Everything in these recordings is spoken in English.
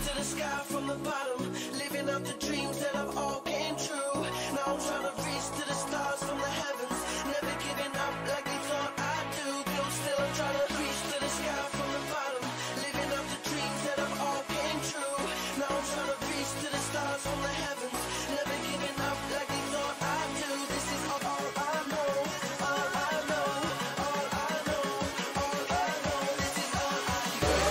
to the sky from the bottom, living out the dreams that I've all came true. Now I'm trying to reach to the stars from the heavens, never giving up like they thought I'd do. Though still I'm trying to reach to the sky from the bottom, living out the dreams that I've all came true. Now I'm trying to reach to the stars from the heavens, never giving up like they thought I'd do. This is all I know, all I know, all I know, all I know. This is all I know.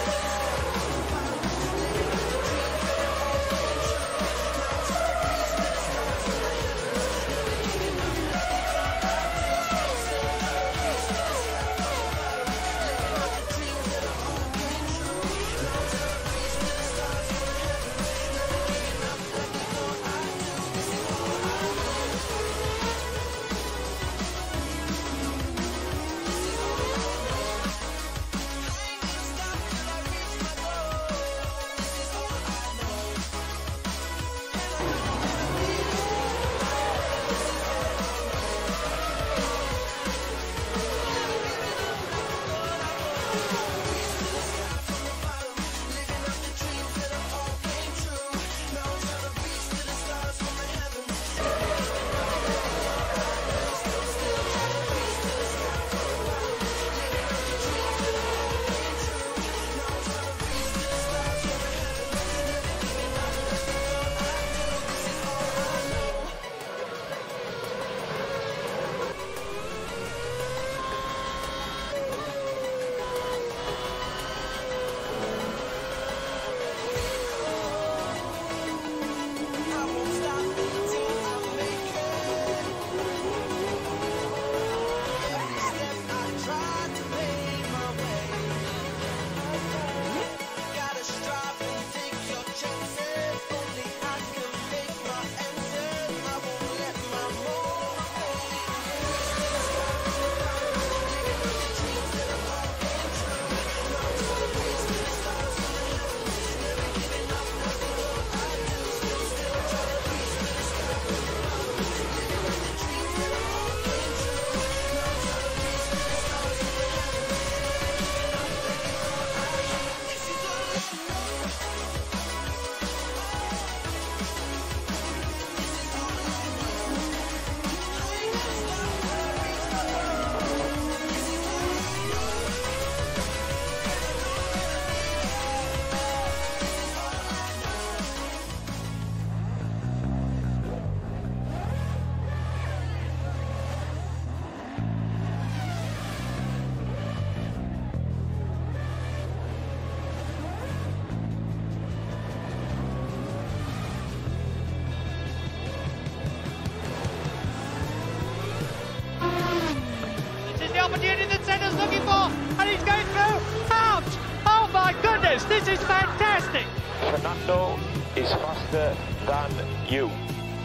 Opportunity that Senna's looking for, and he's going through. Ouch! Oh my goodness, this is fantastic. Fernando is faster than you.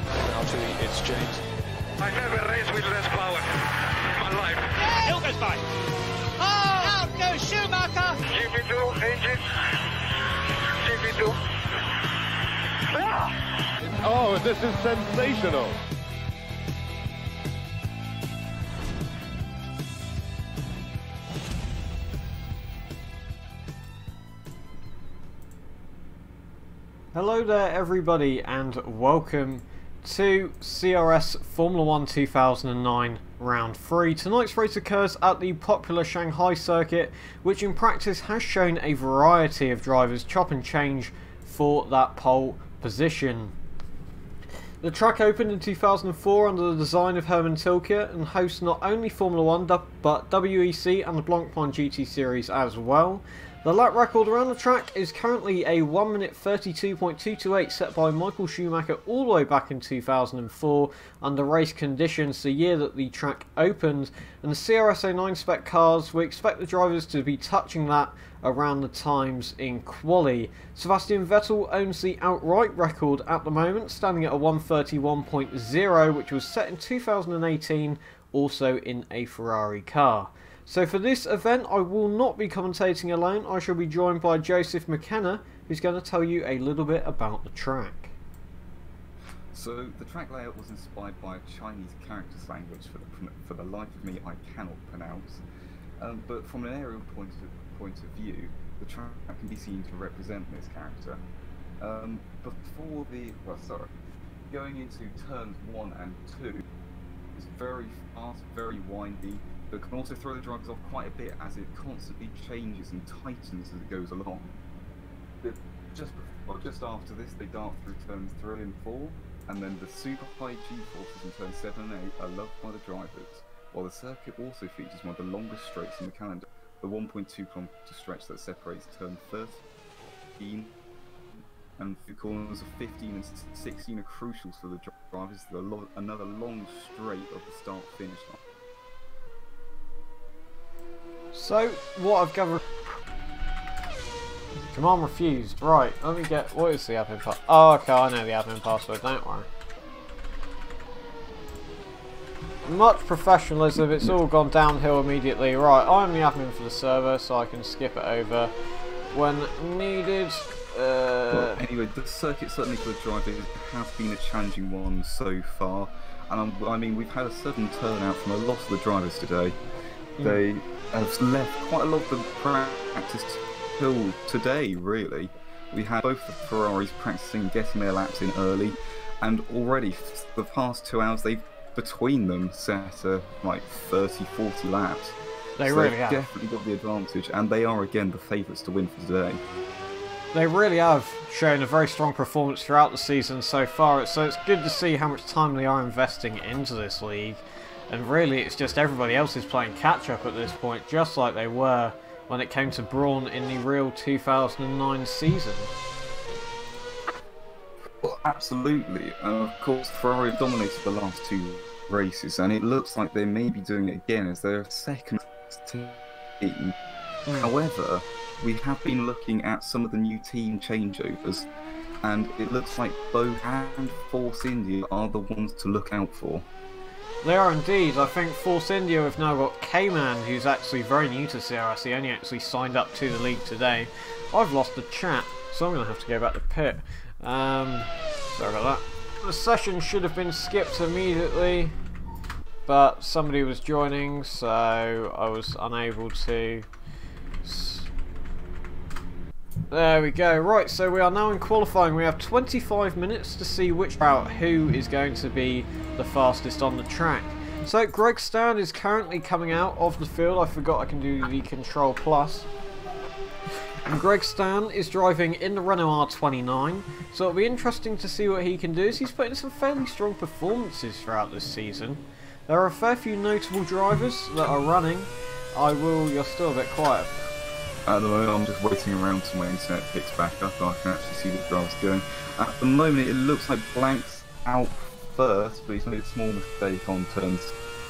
Now to the exchange. I never raced with less power in my life. Hill goes by. Oh, out goes Schumacher. GP2 engine. GP2. Oh, this is sensational. Hello there everybody and welcome to CRS Formula 1 2009 Round 3. Tonight's race occurs at the popular Shanghai circuit, which in practice has shown a variety of drivers chop and change for that pole position. The track opened in 2004 under the design of Hermann Tilke and hosts not only Formula 1 but WEC and the Blancpain GT series as well. The lap record around the track is currently a 1 minute 32.228 set by Michael Schumacher all the way back in 2004 under race conditions, the year that the track opened, and the CRS 09 spec cars, we expect the drivers to be touching that around the times in quali. Sebastian Vettel owns the outright record at the moment, standing at a 131.0, which was set in 2018, also in a Ferrari car. So for this event, I will not be commentating alone. I shall be joined by Joseph McKenna, who's going to tell you a little bit about the track. So the track layout was inspired by a Chinese characters language for the life of me I cannot pronounce. But from an aerial point of view, the track can be seen to represent this character. Before the, well, sorry, going into turns 1 and 2 is very fast, very windy, but can also throw the drivers off quite a bit as it constantly changes and tightens as it goes along. But just after this, they dart through turns 3 and 4, and then the super high G-forces in turns 7 and 8 are loved by the drivers, while the circuit also features one of the longest straights in the calendar, the 1.2 kilometre stretch that separates turn 13 and the corners of 15 and 16 are crucial for the drivers. Another long straight of the start-finish line. So, what I've gathered... Command refused. Right, let me get... What is the admin password? Oh, okay, I know the admin password, don't worry. Much professionalism, it's all gone downhill immediately. Right, I'm the admin for the server, so I can skip it over when needed. Well, anyway, the circuit certainly for the drivers has been a challenging one so far, and I mean we've had a sudden turnout from a lot of the drivers today. They have left quite a lot of the practice till today, really. We had both the Ferraris practicing getting their laps in early, and already for the past 2 hours they've between them set like 30-40 laps. They so really they've have. definitely got the advantage, and they are again the favourites to win for today. They really have shown a very strong performance throughout the season so far, so it's good to see how much time they are investing into this league. And really it's just everybody else is playing catch up at this point, just like they were when it came to Brawn in the real 2009 season. Well, absolutely, and of course Ferrari dominated the last 2 races, and it looks like they may be doing it again as they're second team. However, we have been looking at some of the new team changeovers, and it looks like both and Force India are the ones to look out for. They are indeed. I think Force India have now got K-Man, who's actually very new to CRS. He only actually signed up to the league today. I've lost the chat, so I'm going to have to go back to pit. Sorry about that. The session should have been skipped immediately, but somebody was joining, so I was unable to. There we go. Right, so we are now in qualifying. We have 25 minutes to see who is going to be the fastest on the track. So Greg Stan is currently coming out of the field. I forgot I can do the Control Plus. And Greg Stan is driving in the Renault R29, so it'll be interesting to see what he can do, as he's putting some fairly strong performances throughout this season. There are a fair few notable drivers that are running. You're still a bit quiet. At the moment, I'm just waiting around till my internet picks back up, so I can actually see the drivers going. At the moment, it looks like Blank's out first, but he's made a small mistake on turns.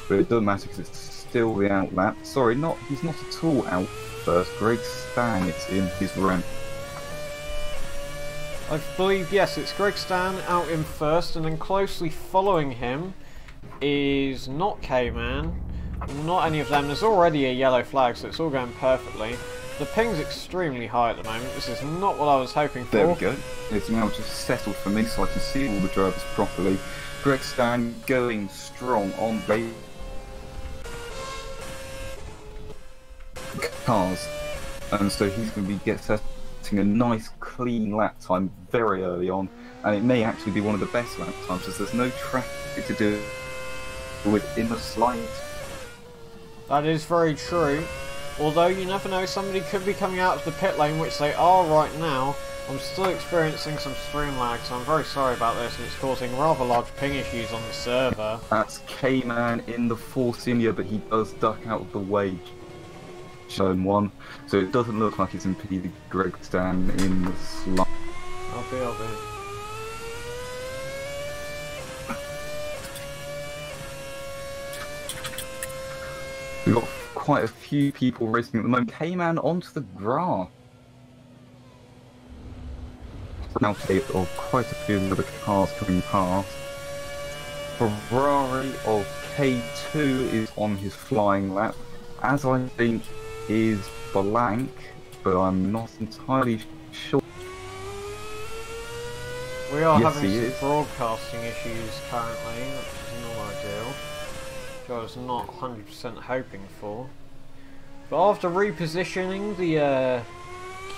But it doesn't matter because it's still the out lap. Sorry, he's not at all out first. Greg Stan is in his rank. I believe, yes, it's Greg Stan out in first, and then closely following him is not K-Man, not any of them. There's already a yellow flag, so it's all going perfectly. The ping's extremally high at the moment. This is not what I was hoping for. There we go. It's now just settled for me so I can see all the drivers properly. Greg Stan going strong on the cars. And so he's going to be setting a nice clean lap time very early on. And it may actually be one of the best lap times as there's no traffic to do with in the slide. That is very true. Although you never know, somebody could be coming out of the pit lane, which they are right now. I'm still experiencing some stream lag, so I'm very sorry about this, and it's causing rather large ping issues on the server. That's K-Man in the Force India, but he does duck out of the way. Shown 1, so it doesn't look like it's impeded Greg Stan in the slide. I'll be. We've got quite a few people racing at the moment. K-Man onto the grass. Now of quite a few of the cars coming past. Ferrari of K2 is on his flying lap, as I think is Blank, but I'm not entirely sure. We are having some broadcasting issues currently, which is not ideal. Which I was not 100% hoping for. But after repositioning the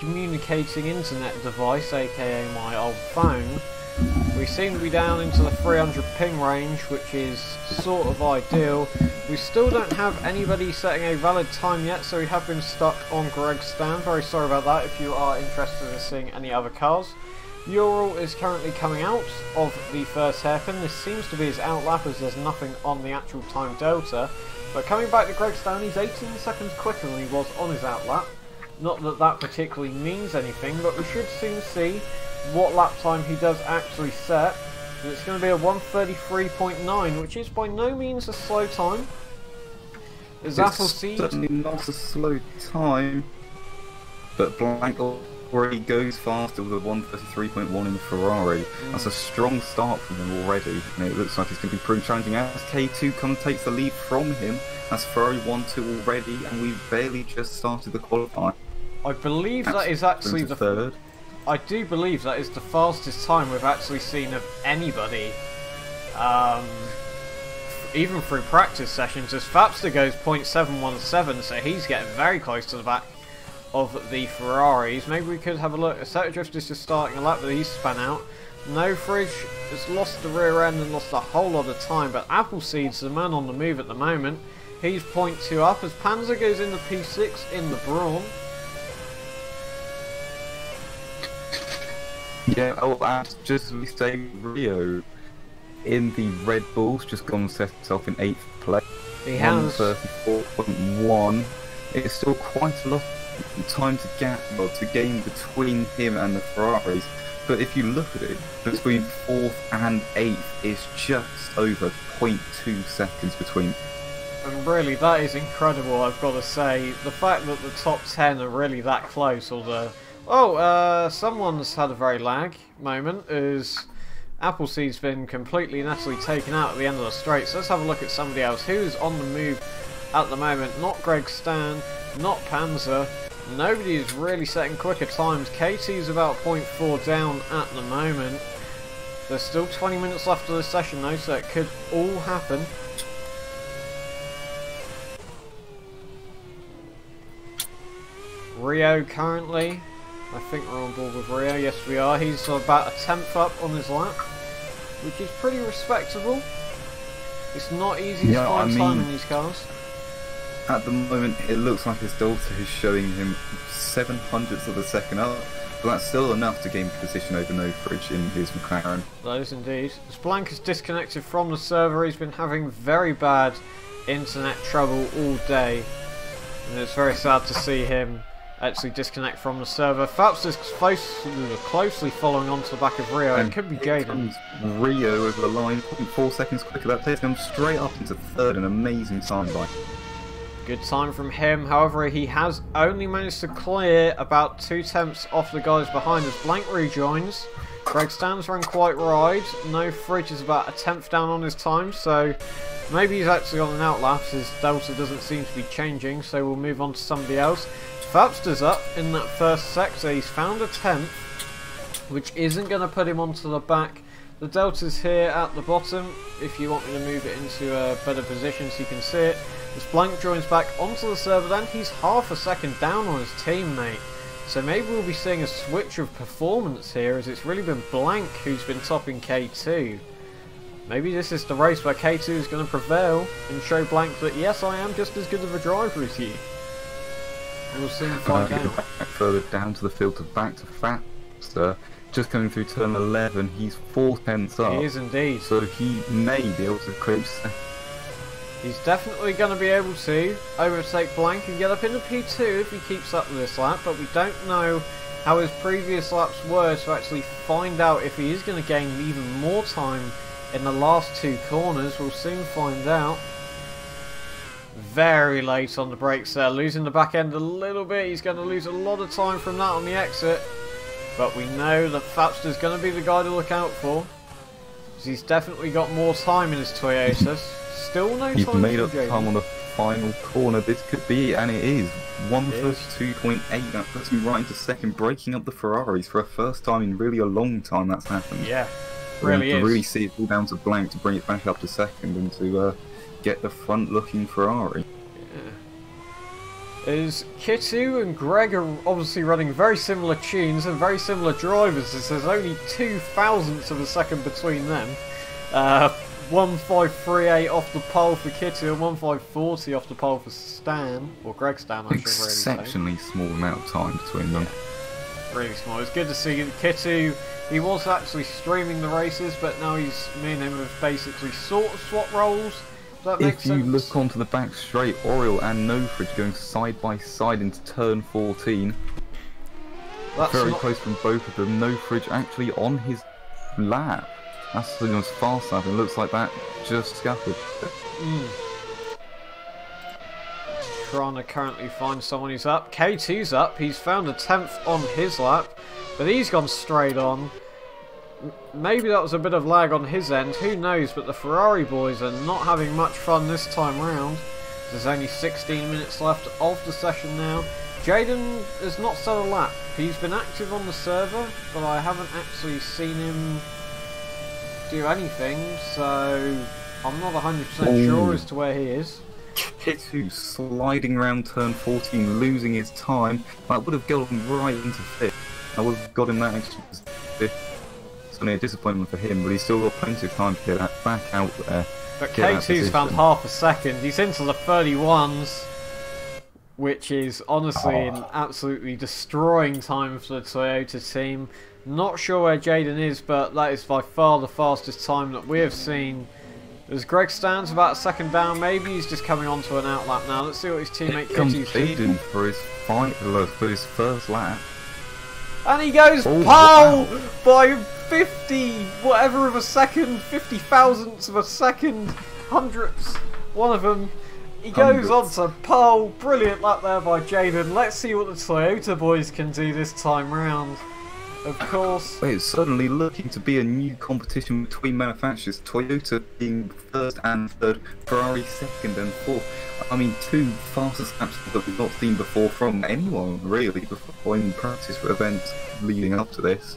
communicating internet device, aka my old phone, we seem to be down into the 300 ping range, which is sort of ideal. We still don't have anybody setting a valid time yet, so we have been stuck on Greg's stand. Very sorry about that if you are interested in seeing any other cars. Ural is currently coming out of the first hairpin. This seems to be his outlap as there's nothing on the actual time delta. But coming back to Greg's stand, he's 18 seconds quicker than he was on his outlap. Not that that particularly means anything, but we should soon see what lap time he does actually set. And it's going to be a 1:33.9, which is by no means a slow time. As Appleseed, certainly not a slow time, but Blank already goes faster with a 1:33.1 in the Ferrari. That's a strong start from him already, and it looks like it's going to be pretty challenging. As K2 comes takes the lead from him, that's Ferrari 1-2 already, and we've barely just started the qualifying. I believe that is actually the third. I do believe that is the fastest time we've actually seen of anybody, even through practice sessions, as Fapster goes 0.717, so he's getting very close to the back of the Ferraris. Maybe we could have a look. Assetto Drift is just starting a lap, but he's spun out. No Fridge has lost the rear end and lost a whole lot of time, but Appleseed's the man on the move at the moment. He's 0.2 up as Panzer goes into P6 in the Brawn. Yeah, and just as we say, Rio in the Red Bulls just gone and set himself in 8th place. He has 1:34.1. It's still quite a lot of time to gain between him and the Ferraris. But if you look at it, between 4th and 8th is just over 0.2 seconds between. And really, that is incredible, I've got to say. The fact that the top 10 are really that close, or the... Oh, someone's had a very lag moment, as Appleseed's been completely and utterly taken out at the end of the straight. So let's have a look at somebody else who's on the move at the moment. Not Greg Stan, not Panzer. Nobody is really setting quicker times. Katie's about 0.4 down at the moment. There's still 20 minutes left of the session though, so it could all happen. Rio currently, I think we're on board with Rio, yes we are. He's about a 10th up on his lap, which is pretty respectable. It's not easy to find time in these cars. At the moment it looks like his delta is showing him 0.07 of a second up, but that's still enough to gain position over No Fridge in his McLaren. That is indeed. As Blank is disconnected from the server, he's been having very bad internet trouble all day, and it's very sad to see him actually disconnect from the server. Phelps is closely following on to the back of Rio. It could be Jaden. Rio over the line, 0.4 seconds quicker. That takes him straight up into 3rd, an amazing time by. Good time from him. However, he has only managed to clear about 2 tenths off the guys behind as Blank rejoins. Greg Stan's run quite wide. No Fridge is about a 10th down on his time, so maybe he's actually on an outlap. His delta doesn't seem to be changing, so we'll move on to somebody else. Fapster's up in that first sector. He's found a 10th, which isn't going to put him onto the back. The delta's here at the bottom. If you want me to move it into a better position so you can see it. As Blank joins back onto the server, then he's half a second down on his teammate. So maybe we'll be seeing a switch of performance here, as it's really been Blank who's been topping K2. Maybe this is the race where K2 is going to prevail and show Blank that yes, I am just as good of a driver as you. We'll soon find out. Further down to the filter, back to Fapster. Just coming through turn 11, he's 4 tenths up. He is indeed. So he may be able to close. He's definitely going to be able to overtake Blank and get up into P2 if he keeps up with this lap, but we don't know how his previous laps were to actually find out if he is going to gain even more time in the last 2 corners. We'll soon find out. Very late on the brakes there, losing the back end a little bit. He's going to lose a lot of time from that on the exit, but we know that Fapster's going to be the guy to look out for, because he's definitely got more time in his Toyota. Still no time. He's made up time on the final corner. This could be, and it is 1:32.8. That puts him right into 2nd, breaking up the Ferraris for a first time in really a long time. That's happened. Yeah, really is. To really see it all down to Blank to bring it back up to 2nd and to get the front-looking Ferrari. Is Kitu and Greg are obviously running very similar tunes and very similar drivers, as there's only 0.02 of a second between them. 1.538 off the pole for Kitu and 1.540 off the pole for Stan, or Greg Stan, I should really say. Exceptionally small amount of time between them. Really small. It's good to see Kitu. He was actually streaming the races, but now me and him have basically sort of swapped roles. If you look onto the back straight, Oriole and No Fridge going side by side into turn 14. That's very close from both of them. No Fridge actually on his lap. That's the most fast lap, and it looks like that just scuppered. Trying to currently find someone who's up. K2's up. He's found a 10th on his lap, but he's gone straight on. Maybe that was a bit of lag on his end, who knows, but the Ferrari boys are not having much fun this time round. There's only 16 minutes left of the session now. Jaden has not set a lap. He's been active on the server, but I haven't actually seen him do anything, so I'm not 100% sure as to where he is. Kitu sliding around turn 14, losing his time. That would have got him right into 5th. I would have got him that extra 5th. A disappointment for him, but he's still got plenty of time to get that back out there. But K2's found half a second. He's into the 31s, which is honestly an absolutely destroying time for the Toyota team. Not sure where Jaden is, but that is by far the fastest time that we have seen. As Greg stands about a second down, maybe he's just coming onto an outlap now. Let's see what his teammate K2's Jaden for his for his first lap. And he goes pole by 50 whatever of a second, 50 thousandths of a second, hundredths, one of them. He goes on to pole. Brilliant lap there by Jaden. Let's see what the Toyota boys can do this time round. Of course, it's suddenly looking to be a new competition between manufacturers. Toyota being first and third, Ferrari second and fourth. I mean, two fastest laps that we've not seen before from anyone really before in practice for events leading up to this,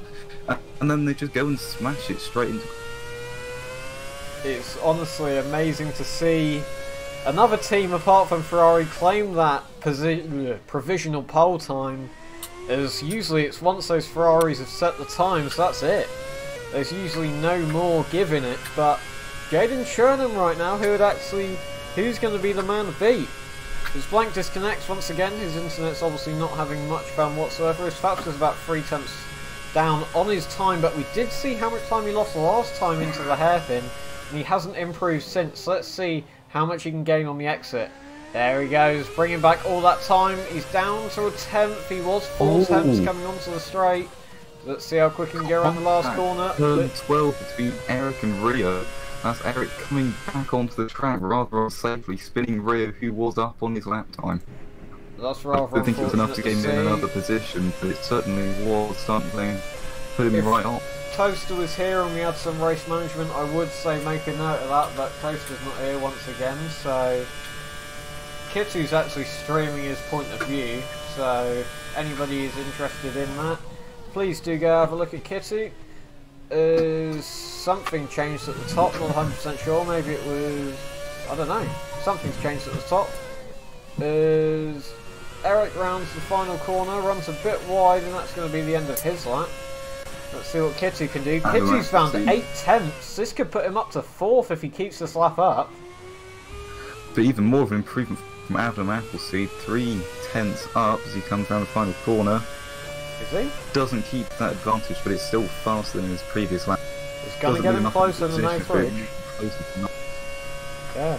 and then they just go and smash it straight into. It's honestly amazing to see another team apart from Ferrari claim that provisional pole time. As usually it's once those Ferraris have set the times, that's it. There's usually no more giving it, but Jaden Chernham right now, who's going to be the man to beat? His blank disconnects once again, his internet's obviously not having much fun whatsoever. His Fabs is about 0.3 down on his time, but we did see how much time he lost last time into the hairpin, and he hasn't improved since. Let's see how much he can gain on the exit. There he goes, bringing back all that time. He's down to a 10th. He was 4 tenths coming onto the straight. Let's see how quick he can get around the last corner. Turn 12 between Eric and Rio. That's Eric coming back onto the track rather unsafely, spinning Rio, who was up on his lap time. That's rather I don't think it was enough to get him in another position, but it certainly was something. Put him right off. Toaster was here and we had some race management, I would say make a note of that, but Toaster's not here once again, so Kitu's actually streaming his point of view, so if anybody is interested in that, please do go have a look at Kitu. Something changed at the top, not 100% sure, maybe it was, I don't know, something's changed at the top. Eric rounds the final corner, runs a bit wide, and that's going to be the end of his lap. Let's see what Kitu can do. Kitu's found 8 tenths. This could put him up to 4th if he keeps this lap up. But even more of an improvement from Adam Appleseed, 3 tenths up as he comes down the final corner. Is he? Doesn't keep that advantage, but it's still faster than his previous lap. It's going to get him closer than No Fridge. Yeah.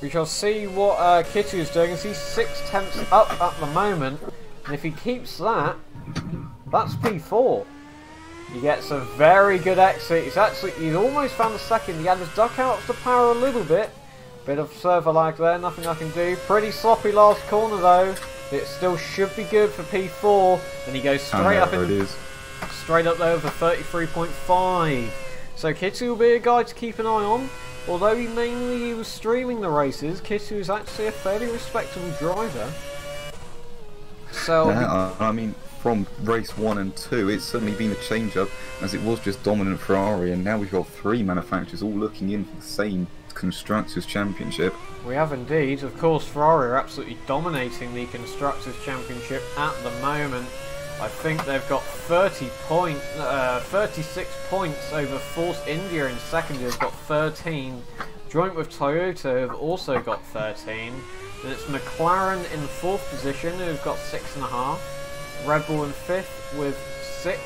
We shall see what Kitu's doing, as he's 6 tenths up at the moment. And if he keeps that, that's P4. He gets a very good exit. He's almost found the second. He had his duck out of the power a little bit. Bit of server lag there, nothing I can do. Pretty sloppy last corner though. It still should be good for P4. And he goes straight up straight up there for 33.5. So Kitu will be a guy to keep an eye on. Although he was streaming the races, Kitu is actually a fairly respectable driver. So yeah, I mean, from race 1 and 2. It's certainly been a change-up, as it was just dominant Ferrari, and now we've got 3 manufacturers all looking in for the same Constructors' Championship. We have indeed. Of course, Ferrari are absolutely dominating the Constructors' Championship at the moment. I think they've got 36 points over Force India in second, who've got 13. Joint with Toyota have also got 13. Then it's McLaren in 4th position, who've got 6.5. Red Bull in 5th with 6.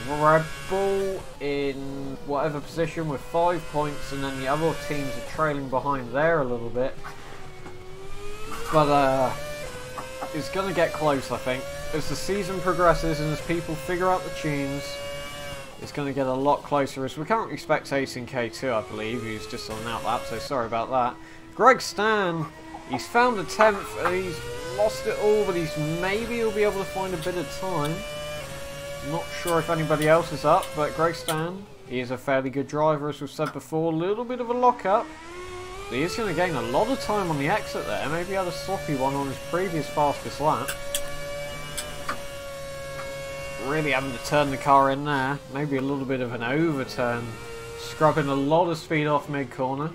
Red Bull in whatever position with 5 points, and then the other teams are trailing behind there a little bit. But it's going to get close, I think. As the season progresses and as people figure out the tunes, it's going to get a lot closer. As we're currently spectating K2, I believe, who's just on an out lap, so sorry about that. Greg Stan, he's found a 10th, and he's lost it all, but maybe he'll be able to find a bit of time. Not sure if anybody else is up, but Greg Stan, he is a fairly good driver, as we've said before. A little bit of a lock-up. He is going to gain a lot of time on the exit there. Maybe he had a sloppy one on his previous fastest lap. Really having to turn the car in there. Maybe a little bit of an overturn. Scrubbing a lot of speed off mid-corner.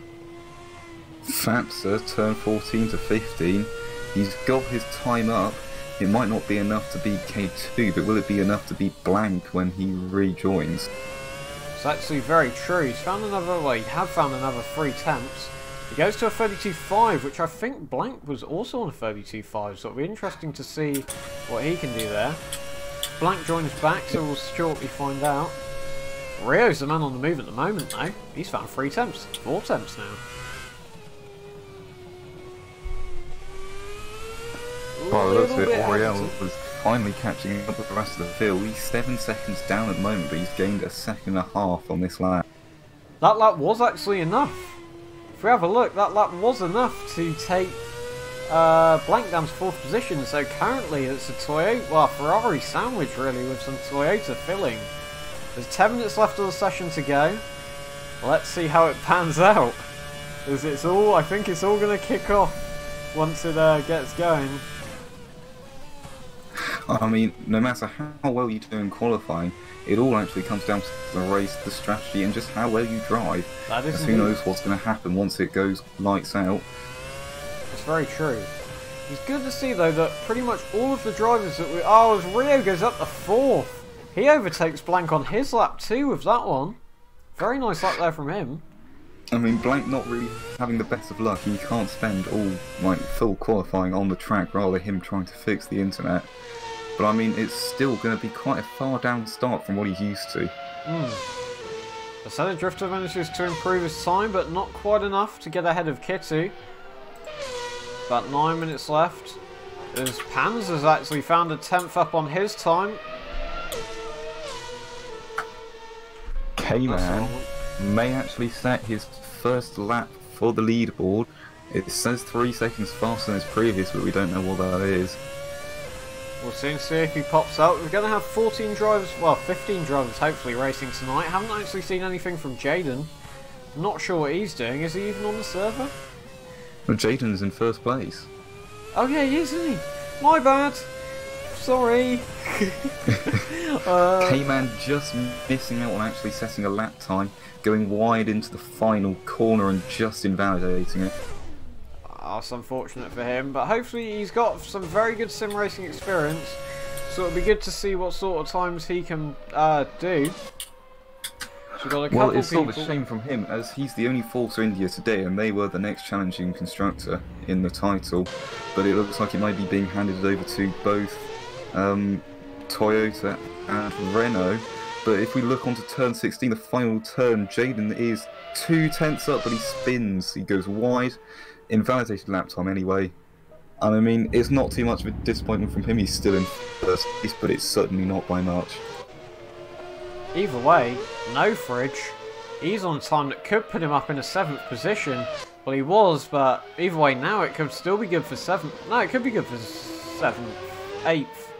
Fapsa, turn 14 to 15. He's got his time up. It might not be enough to beat K2, but will it be enough to beat Blank when he rejoins? It's actually very true. He's found another, well, he had found another 3 temps. He goes to a 32.5, which I think Blank was also on a 32.5, so it'll be interesting to see what he can do there. Blank joins back, so we'll shortly find out. Rio's the man on the move at the moment, though. He's found 3 temps, 4 temps now. Oh, looks like Oriel was finally catching up with the rest of the field. He's 7 seconds down at the moment, but he's gained a second and a half on this lap. That lap was actually enough. If we have a look, that lap was enough to take Blank down to 4th position. So currently it's a Toyota, well, Ferrari sandwich really, with some Toyota filling. There's 10 minutes left of the session to go. Let's see how it pans out. As it's all, I think it's all going to kick off once it gets going. I mean, no matter how well you do in qualifying, it all actually comes down to the race, the strategy, and just how well you drive. That is who knows what's going to happen once it goes lights out. It's very true. It's good to see, though, that pretty much all of the drivers that we... Oh, as Rio goes up to 4th. He overtakes Blank on his lap too with that one. Very nice lap there from him. I mean, Blank not really having the best of luck. He can't spend all, like, full qualifying on the track, rather him trying to fix the internet. But I mean, it's still going to be quite a far down start from what he's used to. Assetto Drifter manages to improve his time, but not quite enough to get ahead of Kittu. About 9 minutes left. As Pans has actually found a 10th up on his time. K-Man may actually set his first lap for the leaderboard. It says 3 seconds faster than his previous, but we don't know what that is. We'll soon see if he pops out. We're going to have 14 drivers, well, 15 drivers hopefully racing tonight. Haven't actually seen anything from Jaden. Not sure what he's doing. Is he even on the server? Well, Jaden's in first place. Oh yeah, he is, isn't he? My bad. Sorry. K-Man just missing out on actually setting a lap time, going wide into the final corner and just invalidating it. That's unfortunate for him, but hopefully he's got some very good sim racing experience, so it'll be good to see what sort of times he can do. So we've got a couple well, it's people... sort of a shame from him, as he's the only Forza India today, and they were the next challenging constructor in the title. But it looks like it might be being handed over to both Toyota and Renault. But if we look onto turn 16, the final turn, Jaden is 2 tenths up, but he spins. He goes wide. Invalidated lap time anyway. And I mean, it's not too much of a disappointment from him. He's still in first place, but it's certainly not by much. Either way, no fridge. He's on time that could put him up in a 7th position. Well, he was, but either way now it could still be good for 7th. No, it could be good for 7th, 8th.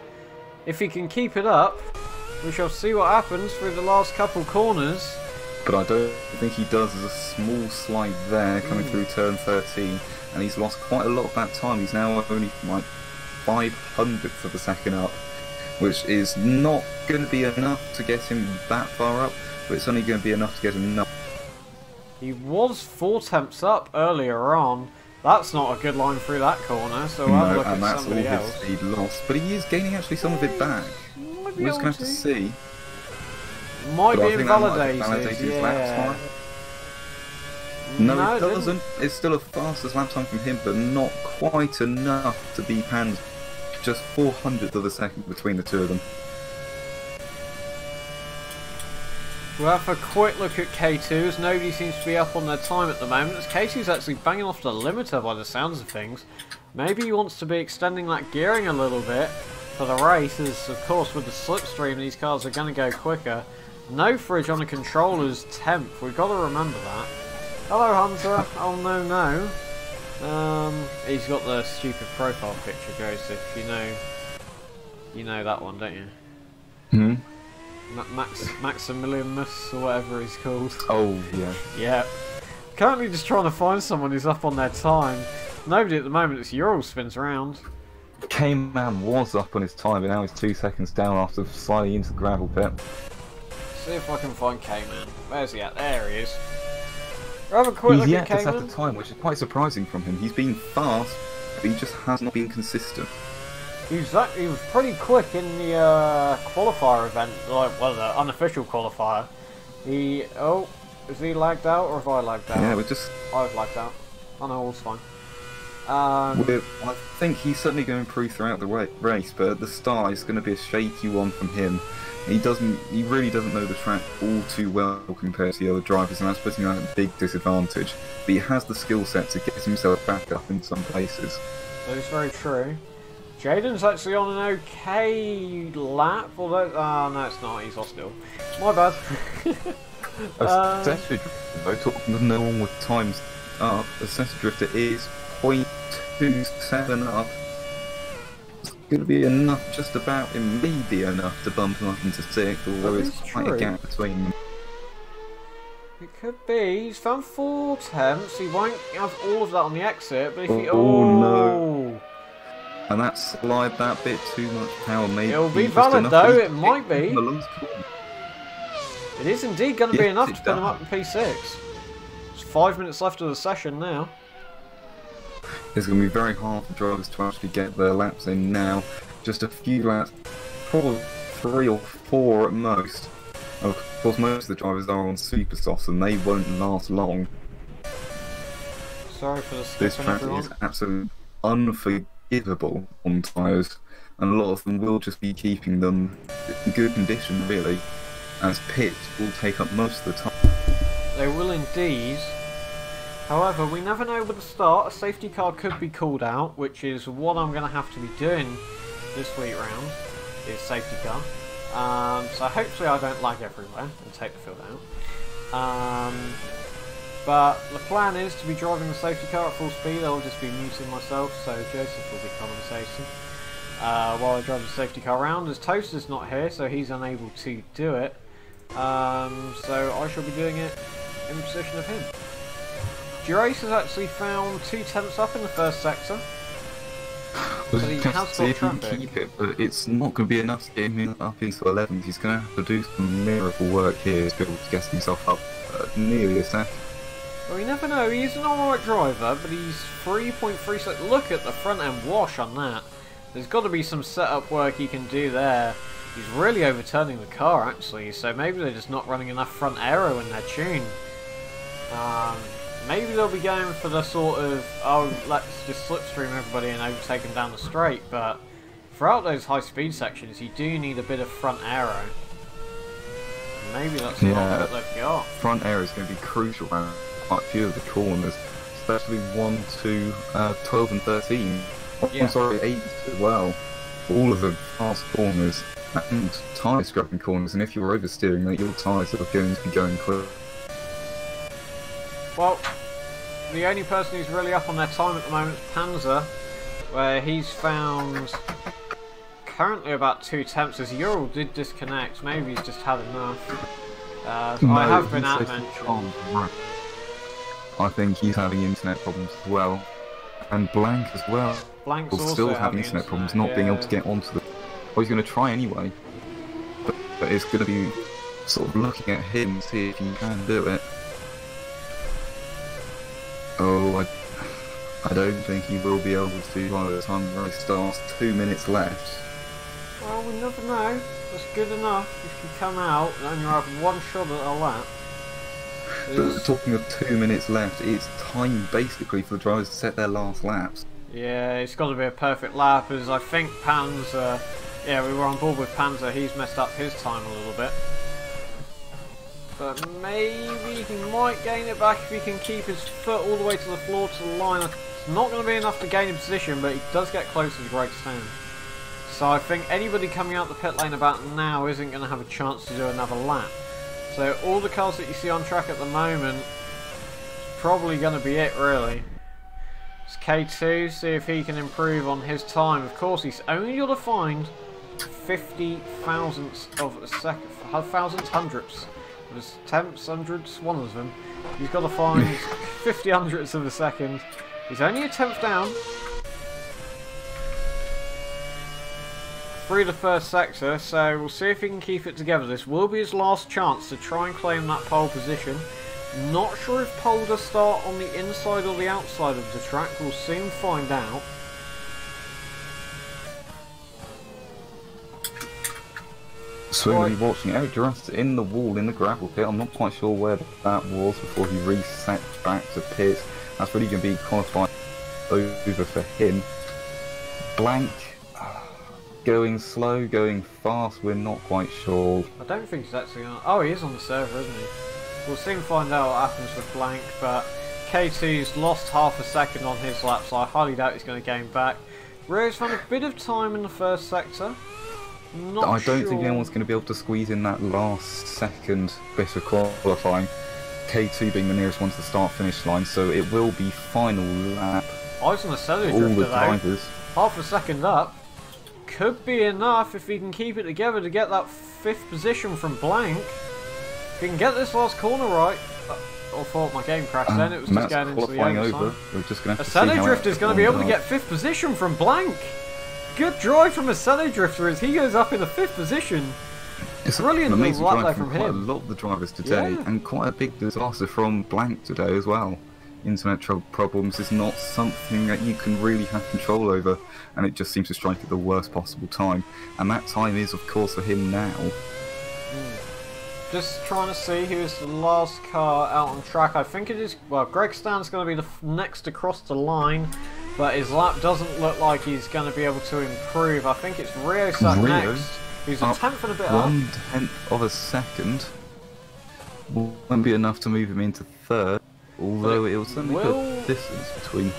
If he can keep it up, we shall see what happens through the last couple corners. But I don't think he does. There's a small slide there coming through turn 13, and he's lost quite a lot of that time. He's now only like 0.05 of a second up, which is not going to be enough to get him that far up, but it's only going to be enough to get him enough. He was 4 tenths up earlier on. That's not a good line through that corner, so I'll have a look and at that's all somebody his else. speed lost, but he is gaining actually some of it back. Might We're be just going to have to see. Might But I be think that might have invalidated, his lap yeah. time. No, No, it it didn't. doesn't. It's still a fastest lap time from him, but not quite enough to beat Pan's. Just 0.04 of a second between the two of them. We'll have a quick look at K2 as nobody seems to be up on their time at the moment, as K2's actually banging off the limiter by the sounds of things. Maybe he wants to be extending that gearing a little bit for the race, as of course with the slipstream these cars are going to go quicker. No fridge on the controller's temp, we've got to remember that. Hello Hunter, oh no. He's got the stupid profile picture, Joseph, you know that one, don't you? Hmm? Maximilianus, or whatever he's called. Oh, yeah. Yeah. Currently just trying to find someone who's up on their time. Nobody at the moment, it's Ural spins around. K-Man was up on his time, but now he's 2 seconds down after sliding into the gravel pit. See if I can find K-Man. Where's he at? There he is. We'll have a quick He's look yet at to set K-Man. the time, which is quite surprising from him. He's been fast, but he just has not been consistent. He was pretty quick in the qualifier event, well, the unofficial qualifier. Is he lagged out or have I lagged out? Yeah, I've lagged out. Oh no, all's fine. I think he's certainly going to improve throughout the race, but at the start it's going to be a shaky one from him. He really doesn't know the track all too well compared to the other drivers, and that's putting him at a big disadvantage. But he has the skill set to get himself back up in some places. That is very true. Jaden's actually on an okay lap, although... no it's not, he's hostile. My bad. Assetto Drifter, talking to no one with times up, Assetto Drifter is 0.27 up. It's going to be enough, just about, it may be enough to bump him up into 6th, although That it's is quite true. a gap between them. It could be. He's found 4 tenths. He won't have all of that on the exit, but if he... no. And that slide that bit too much power, maybe. It'll be just valid enough though, to it might be. the last corner. It is indeed going to be Yes, enough it to put him up does. in P6. There's 5 minutes left of the session now. It's going to be very hard for drivers to actually get their laps in now. Just a few laps, probably 3 or 4 at most. Of course, most of the drivers are on super softs and they won't last long. Sorry for the This skipping, track everyone. is absolutely unforgivable on tyres, and a lot of them will just be keeping them in good condition, really, as pits will take up most of the time. They will indeed. However, we never know with the start. A safety car could be called out, which is what I'm going to have to be doing this week round, is safety car. So hopefully I don't lag everywhere and take the field out. But the plan is to be driving the safety car at full speed. I'll just be muting myself, so Joseph will be commentating while I drive the safety car around. As Toaster's not here, so he's unable to do it. So I shall be doing it in the position of him. Durace has actually found 2 tenths up in the first sector. But he has See got if he can traffic. keep it, but it's not going to be enough to get him up into 11th. He's going to have to do some miracle work here to be able to get himself up nearly a second. Well, you never know. He's an alright driver, but he's 3.3 seconds. Look at the front end wash on that. There's got to be some setup work he can do there. He's really overturning the car, actually, so maybe they're just not running enough front aero in their tune. Maybe they'll be going for the sort of, oh, let's just slipstream everybody and overtake them down the straight, but throughout those high speed sections, you do need a bit of front aero. Maybe that's not what they've got. Front aero is going to be crucial around quite a few of the corners, especially 1, 2, 12 and 13. Yeah. I'm sorry, 8 as well. All of the fast corners and tyre scrubbing corners, and if you're oversteering, mate, your tyres are going to be going quick. Well, the only person who's really up on their time at the moment is Panzer, where he's found currently about 2 tenths, as Ural did disconnect. Maybe he's just had enough. I have been at mentioned. I think he's having internet problems as well. And Blank as well. Blank's Will also still having having internet problems, not being able to get onto the... Well, he's going to try anyway. But it's going to be sort of looking at him to see if he can do it. Oh, I don't think he will be able to by the time the race starts. 2 minutes left. Well, we never know. That's good enough if you come out and only have one shot at a lap. But talking of 2 minutes left, it's time basically for the drivers to set their last laps. Yeah, it's got to be a perfect lap, as I think Panzer... Yeah, we were on board with Panzer. He's messed up his time a little bit. But maybe he might gain it back if he can keep his foot all the way to the floor to the line. It's not going to be enough to gain a position, but he does get close to the great stand. So I think anybody coming out the pit lane about now isn't going to have a chance to do another lap. So all the cars that you see on track at the moment, it's probably going to be it really. It's K2, see if he can improve on his time. Of course, he's only got to find 50 thousandths of a second, thousandths, hundredths. There's tenths, hundredths, one of them. He's got to find 50 hundredths of a second. He's only a tenth down. Through the first sector, so we'll see if he can keep it together. This will be his last chance to try and claim that pole position. Not sure if pole does start on the inside or the outside of the track. We'll soon find out. So we're going to be watching Eric Durant in the wall in the gravel pit. I'm not quite sure where that was before he reset back to pit. That's really going to be qualifying over for him. Blank, going slow, going fast, we're not quite sure. I don't think he's actually on... Oh, he is on the server, isn't he? We'll soon find out what happens with Blank, but K2's lost half a second on his lap, so I highly doubt he's going to gain back. Rio's found a bit of time in the first sector. I don't think anyone's going to be able to squeeze in that last second bit of qualifying. K2 being the nearest one to the start-finish line, so it will be final lap. I was on the Assetto all drifter the though. drivers. Half a second up. Could be enough if he can keep it together to get that 5th position from Blank. If he can get this last corner right. I thought my game crashed then, it was just going into the overtime. We're just going to have to see Assetto how drifter's going to be able to get 5th position from Blank. Good drive from Assetto drifter as he goes up in the 5th position. It's brilliant an amazing lap drive there from from quite a him. lot of the drivers today, Yeah. and quite a big disaster from Blank today as well. Internet problems is not something that you can really have control over, and it just seems to strike at the worst possible time. And that time is, of course, for him now. Just trying to see who is the last car out on track. I think it is, well, Greg Stan's going to be the next across the line, but his lap doesn't look like he's going to be able to improve. I think it's Rio sat next, who's a tenth and a bit up. 1/10 of a second won't be enough to move him into third, although it will certainly put a distance between.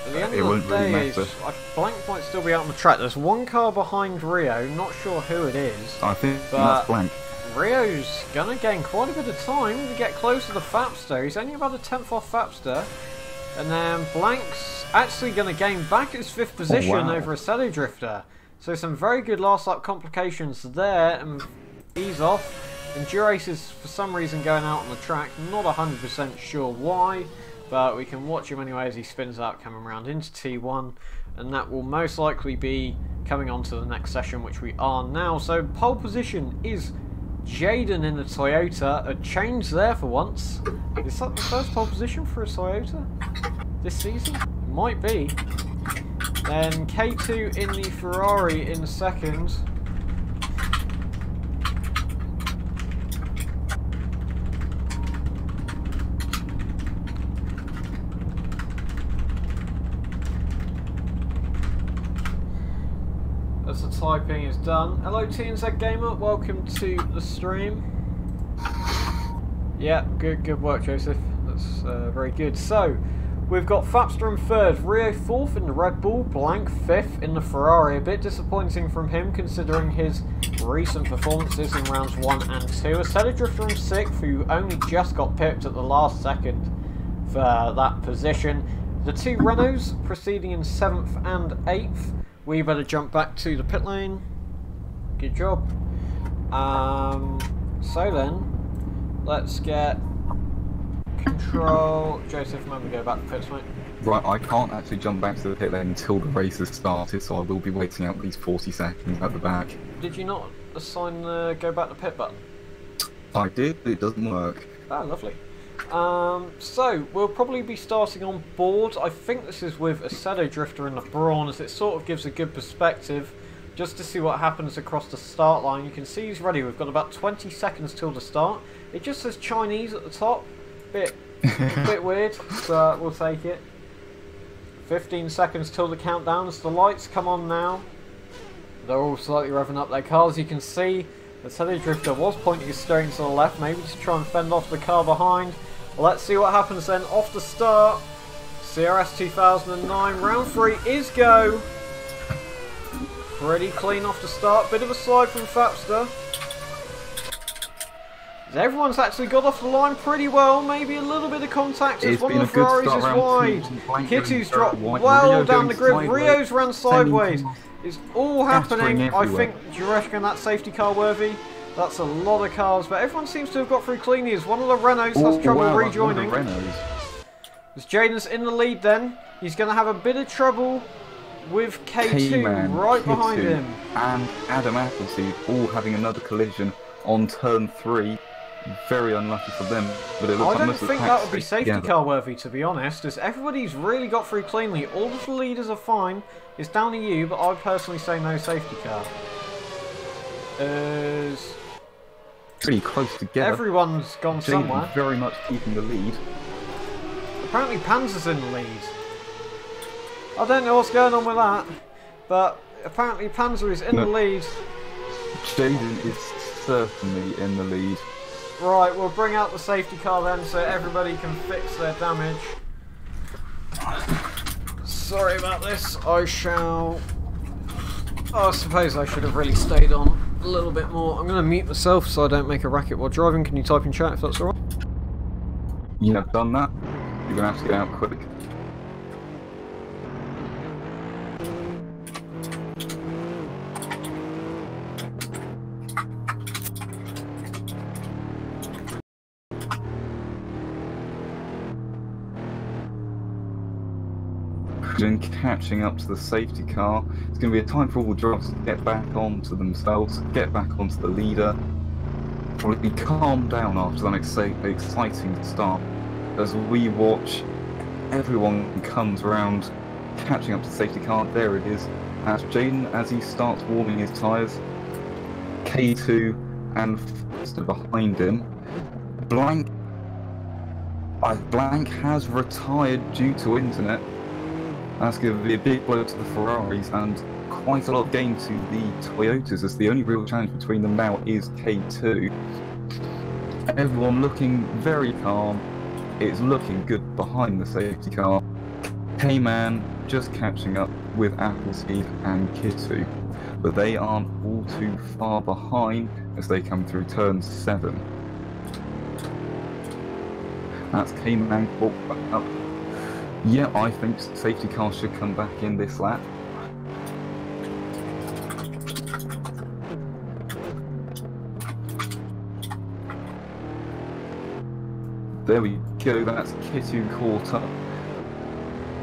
At the end It of won't the really day, matter. Blank might still be out on the track. There's one car behind Rio, not sure who it is. I think But that's Blank. Rio's going to gain quite a bit of time to get close to the Fapster. He's only about a 10th off Fapster. And then Blank's actually going to gain back his 5th position over Assetto drifter. So some very good last lap complications there, and he's off. And Durace is for some reason going out on the track, not 100% sure why, but we can watch him anyway as he spins out coming around into T1, and that will most likely be coming on to the next session, which we are now. So pole position is Jaden in the Toyota. A change there for once. Is that the first pole position for a Toyota this season? It might be. Then K2 in the Ferrari in second. As the typing is done. Hello TNZ Gamer, welcome to the stream. Yeah, good work Joseph. That's very good. So, we've got Fapster in third, Rio 4th in the Red Bull, Blank 5th in the Ferrari. A bit disappointing from him considering his recent performances in rounds 1 and 2. Assetto drifter in 6th, who only just got pipped at the last second for that position. The two Renaults proceeding in 7th and 8th. We better jump back to the pit lane. Good job. So then, let's get control. Joseph, remember to go back to pits, mate. Right, I can't actually jump back to the pit lane until the race has started, so I will be waiting out these 40 seconds at the back. Did you not assign the go back to pit button? I did, but it doesn't work. Ah, lovely. So, we'll probably be starting on board. I think this is with Assetto Drifter in the Brawn, as it sort of gives a good perspective just to see what happens across the start line. You can see he's ready. We've got about 20 seconds till the start. It just says Chinese at the top. Bit weird, but we'll take it. 15 seconds till the countdown as the lights come on now. They're all slightly revving up their cars. You can see the Assetto Drifter was pointing his steering to the left, maybe to try and fend off the car behind. Let's see what happens then. Off the start, CRS 2009, round 3 is go. Pretty clean off the start, bit of a slide from Fapster. Everyone's actually got off the line pretty well, maybe a little bit of contact as one of the Ferraris is wide. Kitu's dropped well down the grid, Rio's ran sideways. It's all happening. I think, do you reckon that's safety car worthy? That's a lot of cars, but everyone seems to have got through cleanly as one of the Renaults has trouble rejoining. As Jaden's in the lead then, he's going to have a bit of trouble with K2 right behind him. And Adam Appleseed all having another collision on turn 3. Very unlucky for them. But it looks I don't think that would be safety car worthy, to be honest, as everybody's really got through cleanly. All of the leaders are fine. It's down to you, but I personally say no safety car. Pretty close together. Everyone's gone somewhere. Very much keeping the lead. Apparently Panzer's in the lead. I don't know what's going on with that, but apparently Panzer is in the lead. Jaden is certainly in the lead. Right, we'll bring out the safety car then so everybody can fix their damage. Sorry about this. I suppose I should have really stayed on a little bit more. I'm going to mute myself so I don't make a racket while driving. Can you type in chat if that's alright? You have done that. You're going to have to get out quick. And catching up to the safety car. It's going to be a time for all the drivers to get back onto themselves, get back onto the leader. Probably calm down after that exciting start as we watch everyone comes around, catching up to the safety car. There it is. As Jaden, as he starts warming his tyres, K2 and Foster behind him. Blank has retired due to internet. That's going to be a big blow to the Ferraris and quite a lot of gain to the Toyotas, as the only real challenge between them now is K2. Everyone looking very calm. It's looking good behind the safety car. K-Man just catching up with Appleseed and Kitu, but they aren't all too far behind as they come through turn 7. That's K-Man caught back up. Yeah, I think safety car should come back in this lap. There we go, that's Kitu caught up.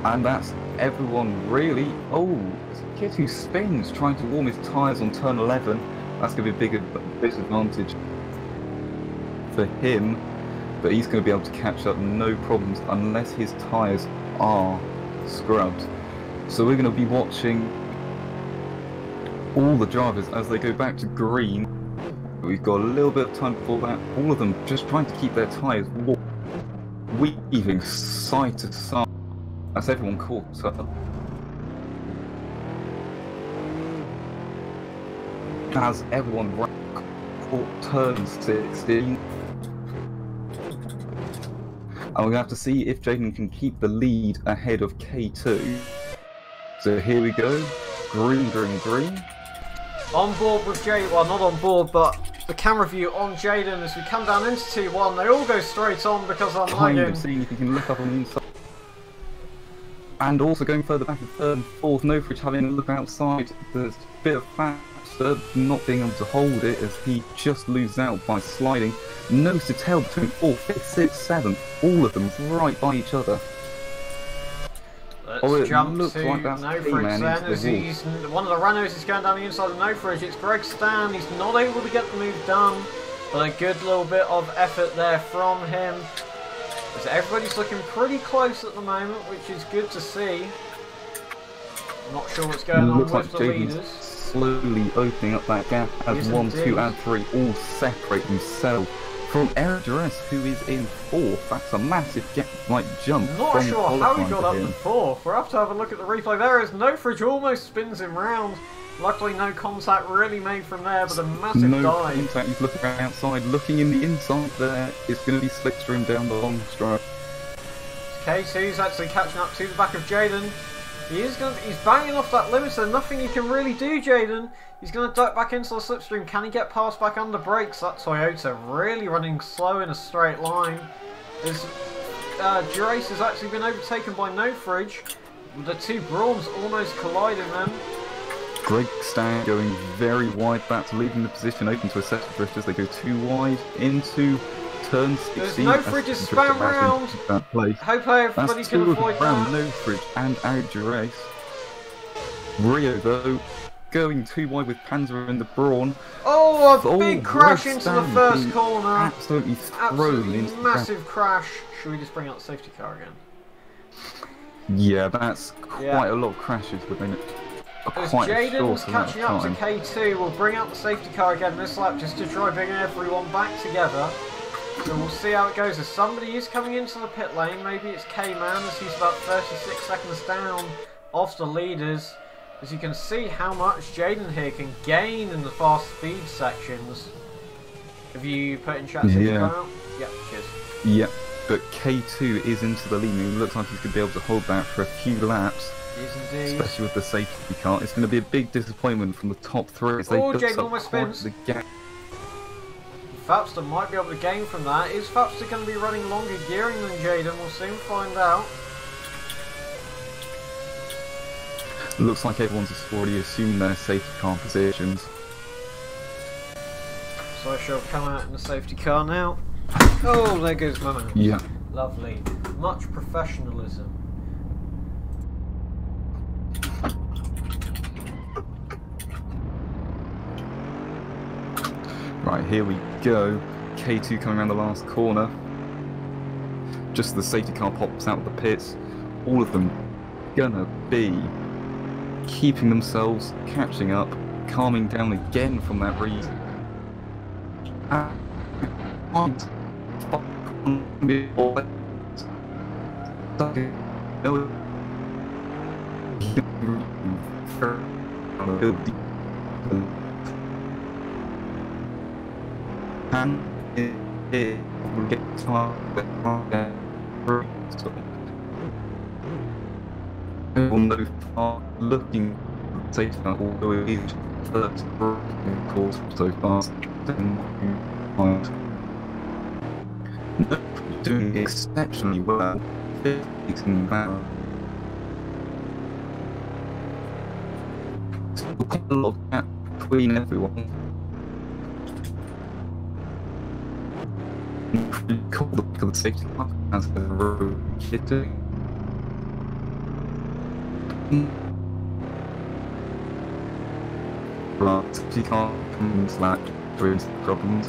And that's everyone really. Oh, Kitu spins trying to warm his tyres on turn 11. That's going to be a big disadvantage for him. But he's going to be able to catch up no problems unless his tyres are scrubbed. So we're going to be watching all the drivers as they go back to green. We've got a little bit of time before that. All of them just trying to keep their tyres warm, weaving side to side. That's everyone caught up. As everyone caught turn 16. And we're going to have to see if Jaden can keep the lead ahead of K2. So here we go. Green, green, green. On board with Jaden, well not on board, but the camera view on Jaden as we come down into T1. They all go straight on because I'm lagging. Seeing if you can look up on the inside. And also going further back in third and fourth, Nofridge having a look outside. There's a bit of Fapster not being able to hold it as he just loses out by sliding. Nose to tail between 4th, 5th, 6th, 7th, all of them right by each other. Let's jump looks to like that's Nofridge then, as he's, one of the runners is going down the inside of Nofridge. It's Greg Stan, he's not able to get the move done, but a good little bit of effort there from him. As everybody's looking pretty close at the moment, which is good to see. I'm not sure what's going on with the leaders. Slowly opening up that gap as 1, 2 and 3 all separate themselves from CRS, who is in 4th. That's a massive gap, jump. Not sure how he got up to 4th. We'll have to have a look at the replay there as Nofridge almost spins him round. Luckily no contact really made from there, but a massive dive. No contact, he's looking outside, looking in the inside there. It's going to be Slickstream down the long stride. K2's actually catching up to the back of Jaden. He's banging off that limiter, nothing you can really do, Jaden. He's going to duck back into the slipstream. Can he get past back under brakes? That Toyota really running slow in a straight line. Durace has actually been overtaken by Nofridge. The two Brawns almost colliding then. Greg Stan going very wide, that's leaving the position open to Assetto drift as they go too wide into turn 16. There's Nofridge's spam round. Hope everybody can avoid that. Nofridge and out Durace. Rio though going too wide with Panzer and the Brawn. Oh, a big crash into the first corner. Absolutely thrown into massive crash. Should we just bring out the safety car again? Yeah, that's quite a lot of crashes within it. As Jaden's catching up to K2, we'll bring out the safety car again this lap just to try bringing everyone back together. So we'll see how it goes. As somebody is coming into the pit lane, maybe it's K-Man as he's about 36 seconds down off the leaders. As you can see how much Jaden here can gain in the fast speed sections. Have you put in chat safety car out? Yep, cheers. Yep, but K2 is into the lead and he looks like he's going to be able to hold that for a few laps. Especially with the safety car. It's going to be a big disappointment from the top 3 as they Jaden almost spins. The gap. Fapster might be able to gain from that. Is Fapster going to be running longer gearing than Jaden? We'll soon find out. Looks like everyone's already assumed their safety car positions. So I shall come out in the safety car now. Oh, there goes my man. Yeah. Lovely. Much professionalism. Right, here we go. K2 coming around the last corner. Just as the safety car pops out of the pits, all of them gonna be keeping themselves, catching up, calming down again from that reason. And it will get looking safe although it is first course so fast doing exceptionally well. Quite a lot of gap between everyone. Call the safety car as the road hitting. Right, safety car comes back to problems.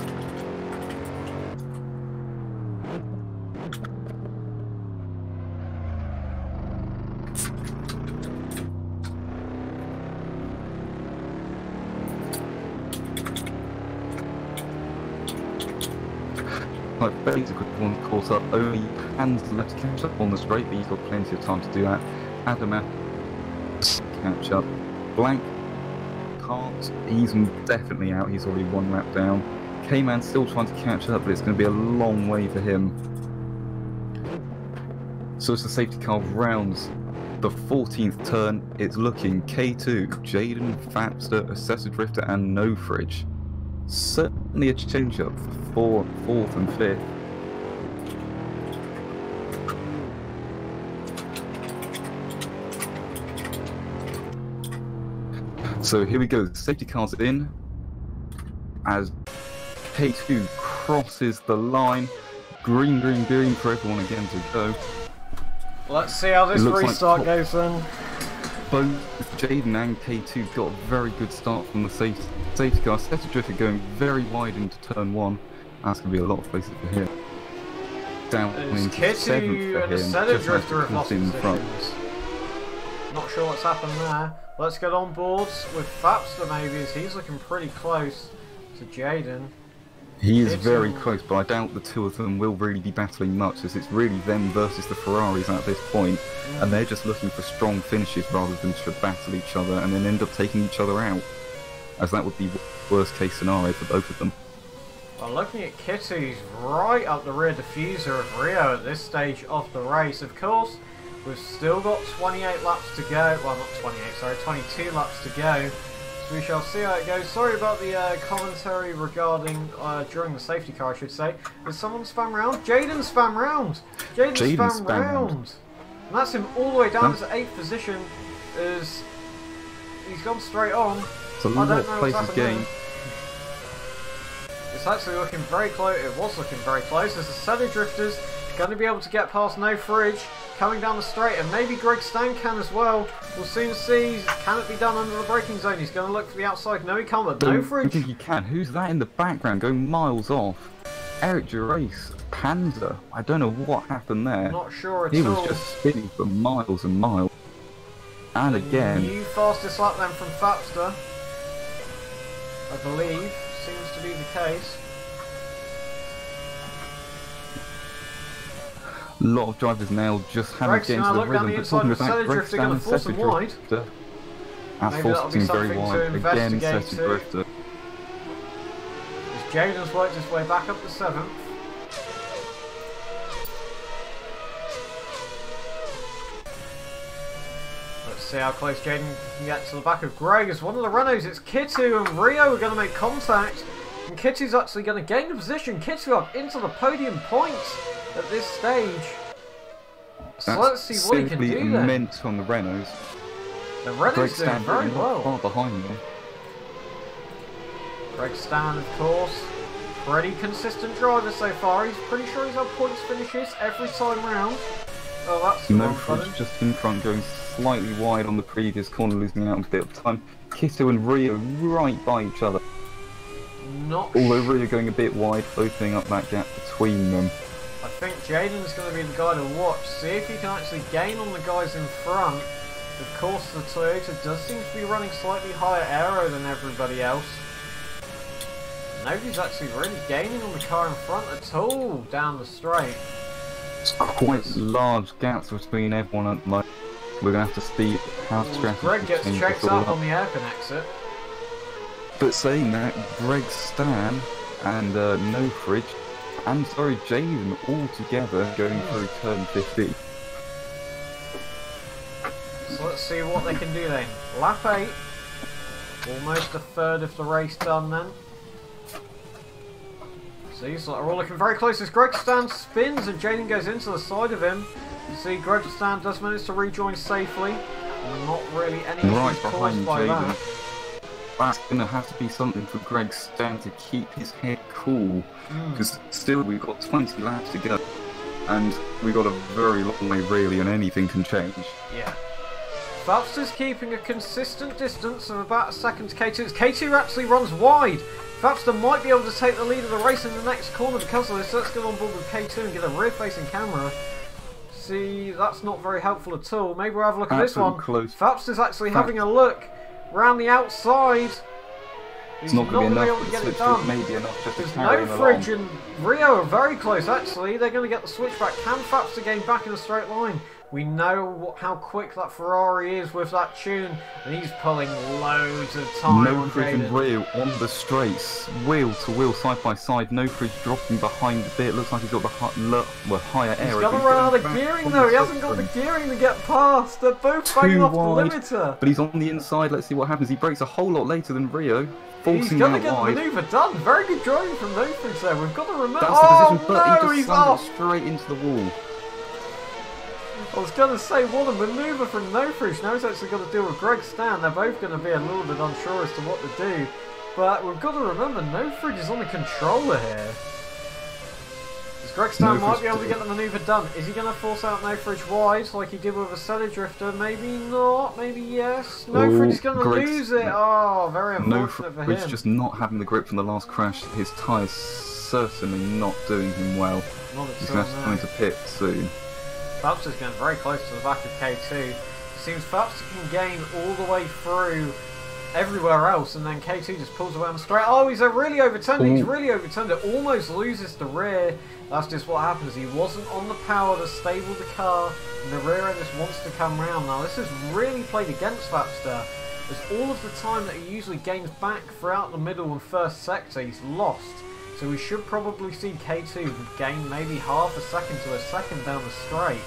Basically, one Corsa only hands left to catch up on the straight, but you've got plenty of time to do that. Adam catch up. Blank can't. He's definitely out. He's already 1 lap down. K-Man still trying to catch up, but it's going to be a long way for him. So as the safety car rounds the 14th turn, it's looking K2, Jaden, Fapster, Assetto Drifter, and Nofridge. Certainly a change-up for 4th and 5th. So here we go, the safety car's in, as K2 crosses the line. Green, green, green for everyone again to go. Let's see how this restart goes then. Both Jaden and K2 got a very good start from the safety car. Assetto Drifter going very wide into turn 1. That's going to be a lot of places for him. Down into 7th for and him, Assetto Drifter have just lost in front. positions. Not sure what's happened there. Let's get on boards with Fapster maybe, as he's looking pretty close to Jaden. He is very close, but I doubt the two of them will really be battling much, as it's really them versus the Ferraris at this point, and they're just looking for strong finishes rather than to battle each other and then end up taking each other out, as that would be worst case scenario for both of them. Well, looking at Kitty, he's right up the rear diffuser of Rio at this stage of the race. Of course, we've still got 28 laps to go. Well, not 28, sorry, 22 laps to go. So we shall see how it goes. Sorry about the commentary regarding, during the safety car, I should say. Did someone spam round? Jaden spam round! Jaden spam round! And that's him all the way down to 8th position, as he's gone straight on. It's a lot of places gained. It's actually looking very close. It was looking very close, as the Assetto Drifters going to be able to get past No Fridge coming down the straight, and maybe Greg Stan can as well. We'll soon see. Can it be done under the braking zone? He's going to look for the outside. No, he can't, but No Fridge. I think he can. Who's that in the background going miles off? Eric Gerace, Panzer. I don't know what happened there. Not sure at all. He was just spinning for miles and miles. And again. New fastest lap then from Fapster, I believe. Seems to be the case. A lot of drivers now just haven't get into the rhythm. But talking about Greg Stan and Assetto Drifter, that's forcing him very wide. Again, Assetto Drifter. As Jaden's worked his way back up to 7th. Let's see how close Jaden can get to the back of Greg. As one of the Renaults, it's Kitu and Rio are going to make contact. And Kitu's actually going to gain the position. Kitu up into the podium points at this stage. So let's see what he can do then. Immense on the Renaults. The Renaults doing very well. Far behind them. Greg Stan, of course, pretty consistent driver so far. He's pretty sure he's had points finishes every time round. Oh, that's No Fridge just in front, going slightly wide on the previous corner, losing out a bit of time. Kitu and Rio right by each other. Although Rio going a bit wide, opening up that gap between them. I think Jaden's going to be the guy to watch. See if he can actually gain on the guys in front. Of course, the Toyota does seem to be running slightly higher aero than everybody else. Nobody's actually really gaining on the car in front at all down the straight. It's quite large gaps between everyone at the moment. We're going to have to see how strategy Greg gets checked up on the airpin exit. But saying that, Greg Stan and No Fridge and Jaden all together going through turn 50. So let's see what they can do then. Lap 8, almost a third of the race done then. See, so they're all looking very close as Greg Stan spins and Jaden goes into the side of him. You see, Greg Stan does manage to rejoin safely. Not really any issues caused by that. That's going to have to be something for Greg Stan to keep his head cool, because still we've got 20 laps to go, and we've got a very long way really, and anything can change. Yeah. Fapster's keeping a consistent distance of about a second to K2. K2 actually runs wide. Fapster might be able to take the lead of the race in the next corner because of this. So let's get on board with K2 and get a rear-facing camera. See, that's not very helpful at all. Maybe we'll have a look at this one. Close. Fapster's actually having a look round the outside. It's not going to be enough to get it done. Maybe enough just to carry him along. No Fridge and Rio are very close actually. They're going to get the switchback. Can Fapster gain back in a straight line? We know how quick that Ferrari is with that tune, and he's pulling loads of time. No Fridge and Rio on the straights, wheel to wheel, side by side. No Fridge dropping behind a bit. Looks like he's got the higher air. He's got to run out of gearing though. He hasn't got the gearing to get past. They're both banging off the limiter. But he's on the inside. Let's see what happens. He brakes a whole lot later than Rio. He's going to get the manoeuvre done. Very good driving from No Fridge there. We've got to remember. That's the position, but he just slammed it straight into the wall. I was going to say, what a manoeuvre from No Fridge. Now he's actually got to deal with Greg Stan. They're both going to be a little bit unsure as to what to do. But we've got to remember, No Fridge is on the controller here. Greg Stan might be able to get the manoeuvre done. Is he going to force out No Fridge wide like he did with Assetto Drifter? Maybe not, maybe yes. No Fridge is going to lose it. Oh, very unfortunate for him. No Fridge just not having the grip from the last crash. His tyres certainly not doing him well. He's going to have to come into pit soon. Fabster's getting very close to the back of K2. It seems Fabster can gain all the way through everywhere else, and then K2 just pulls away on the straight. Oh, he's really overturned it. He's really overturned it. Almost loses the rear. That's just what happens. He wasn't on the power to stable the car, and the rear end just wants to come round. Now, this has really played against Fabster, as all of the time that he usually gains back throughout the middle and first sector, he's lost. So we should probably see K2 gain maybe half a second to a second down the straight.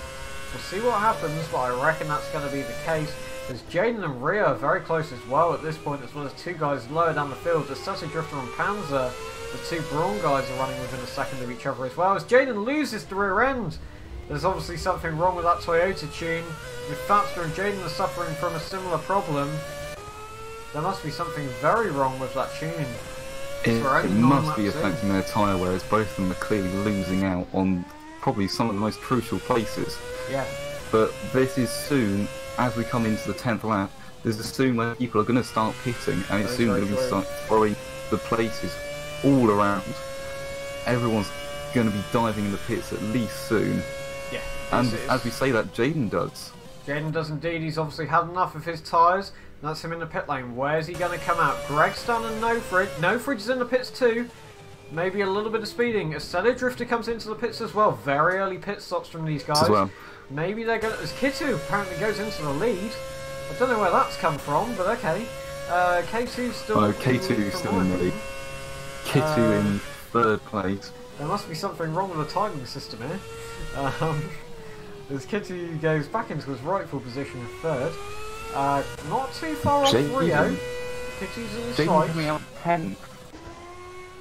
We'll see what happens, but I reckon that's going to be the case. As Jaden and Rio are very close as well at this point, as well as two guys lower down the field. Assetto Drifter and Panzer, the two Braun guys, are running within a second of each other as well. As Jaden loses the rear end, there's obviously something wrong with that Toyota tune. If Fabster and Jaden are suffering from a similar problem, there must be something very wrong with that tune. It must be affecting their tyre, whereas both of them are clearly losing out on probably some of the most crucial places. Yeah. But this is soon, as we come into the 10th lap, there's a soon where people are going to start pitting, and it's soon going to start throwing the places all around. Everyone's going to be diving in the pits at least soon. Yeah. And as we say that, Jaden does. Jaden does indeed. He's obviously had enough of his tyres. That's him in the pit lane. Where's he going to come out? Greg Stan and No Fridge. No Fridge is in the pits too. Maybe a little bit of speeding. Assetto Drifter comes into the pits as well. Very early pit stops from these guys. As well. Maybe they're going to... As Kitu apparently goes into the lead. I don't know where that's come from, but okay. K2's still... Oh, K2's still in the lead. Kitu in third place. There must be something wrong with the timing system here. As Kitu goes back into his rightful position in third. Not too far off Rio. Kitu's in his sight. Coming out 10th.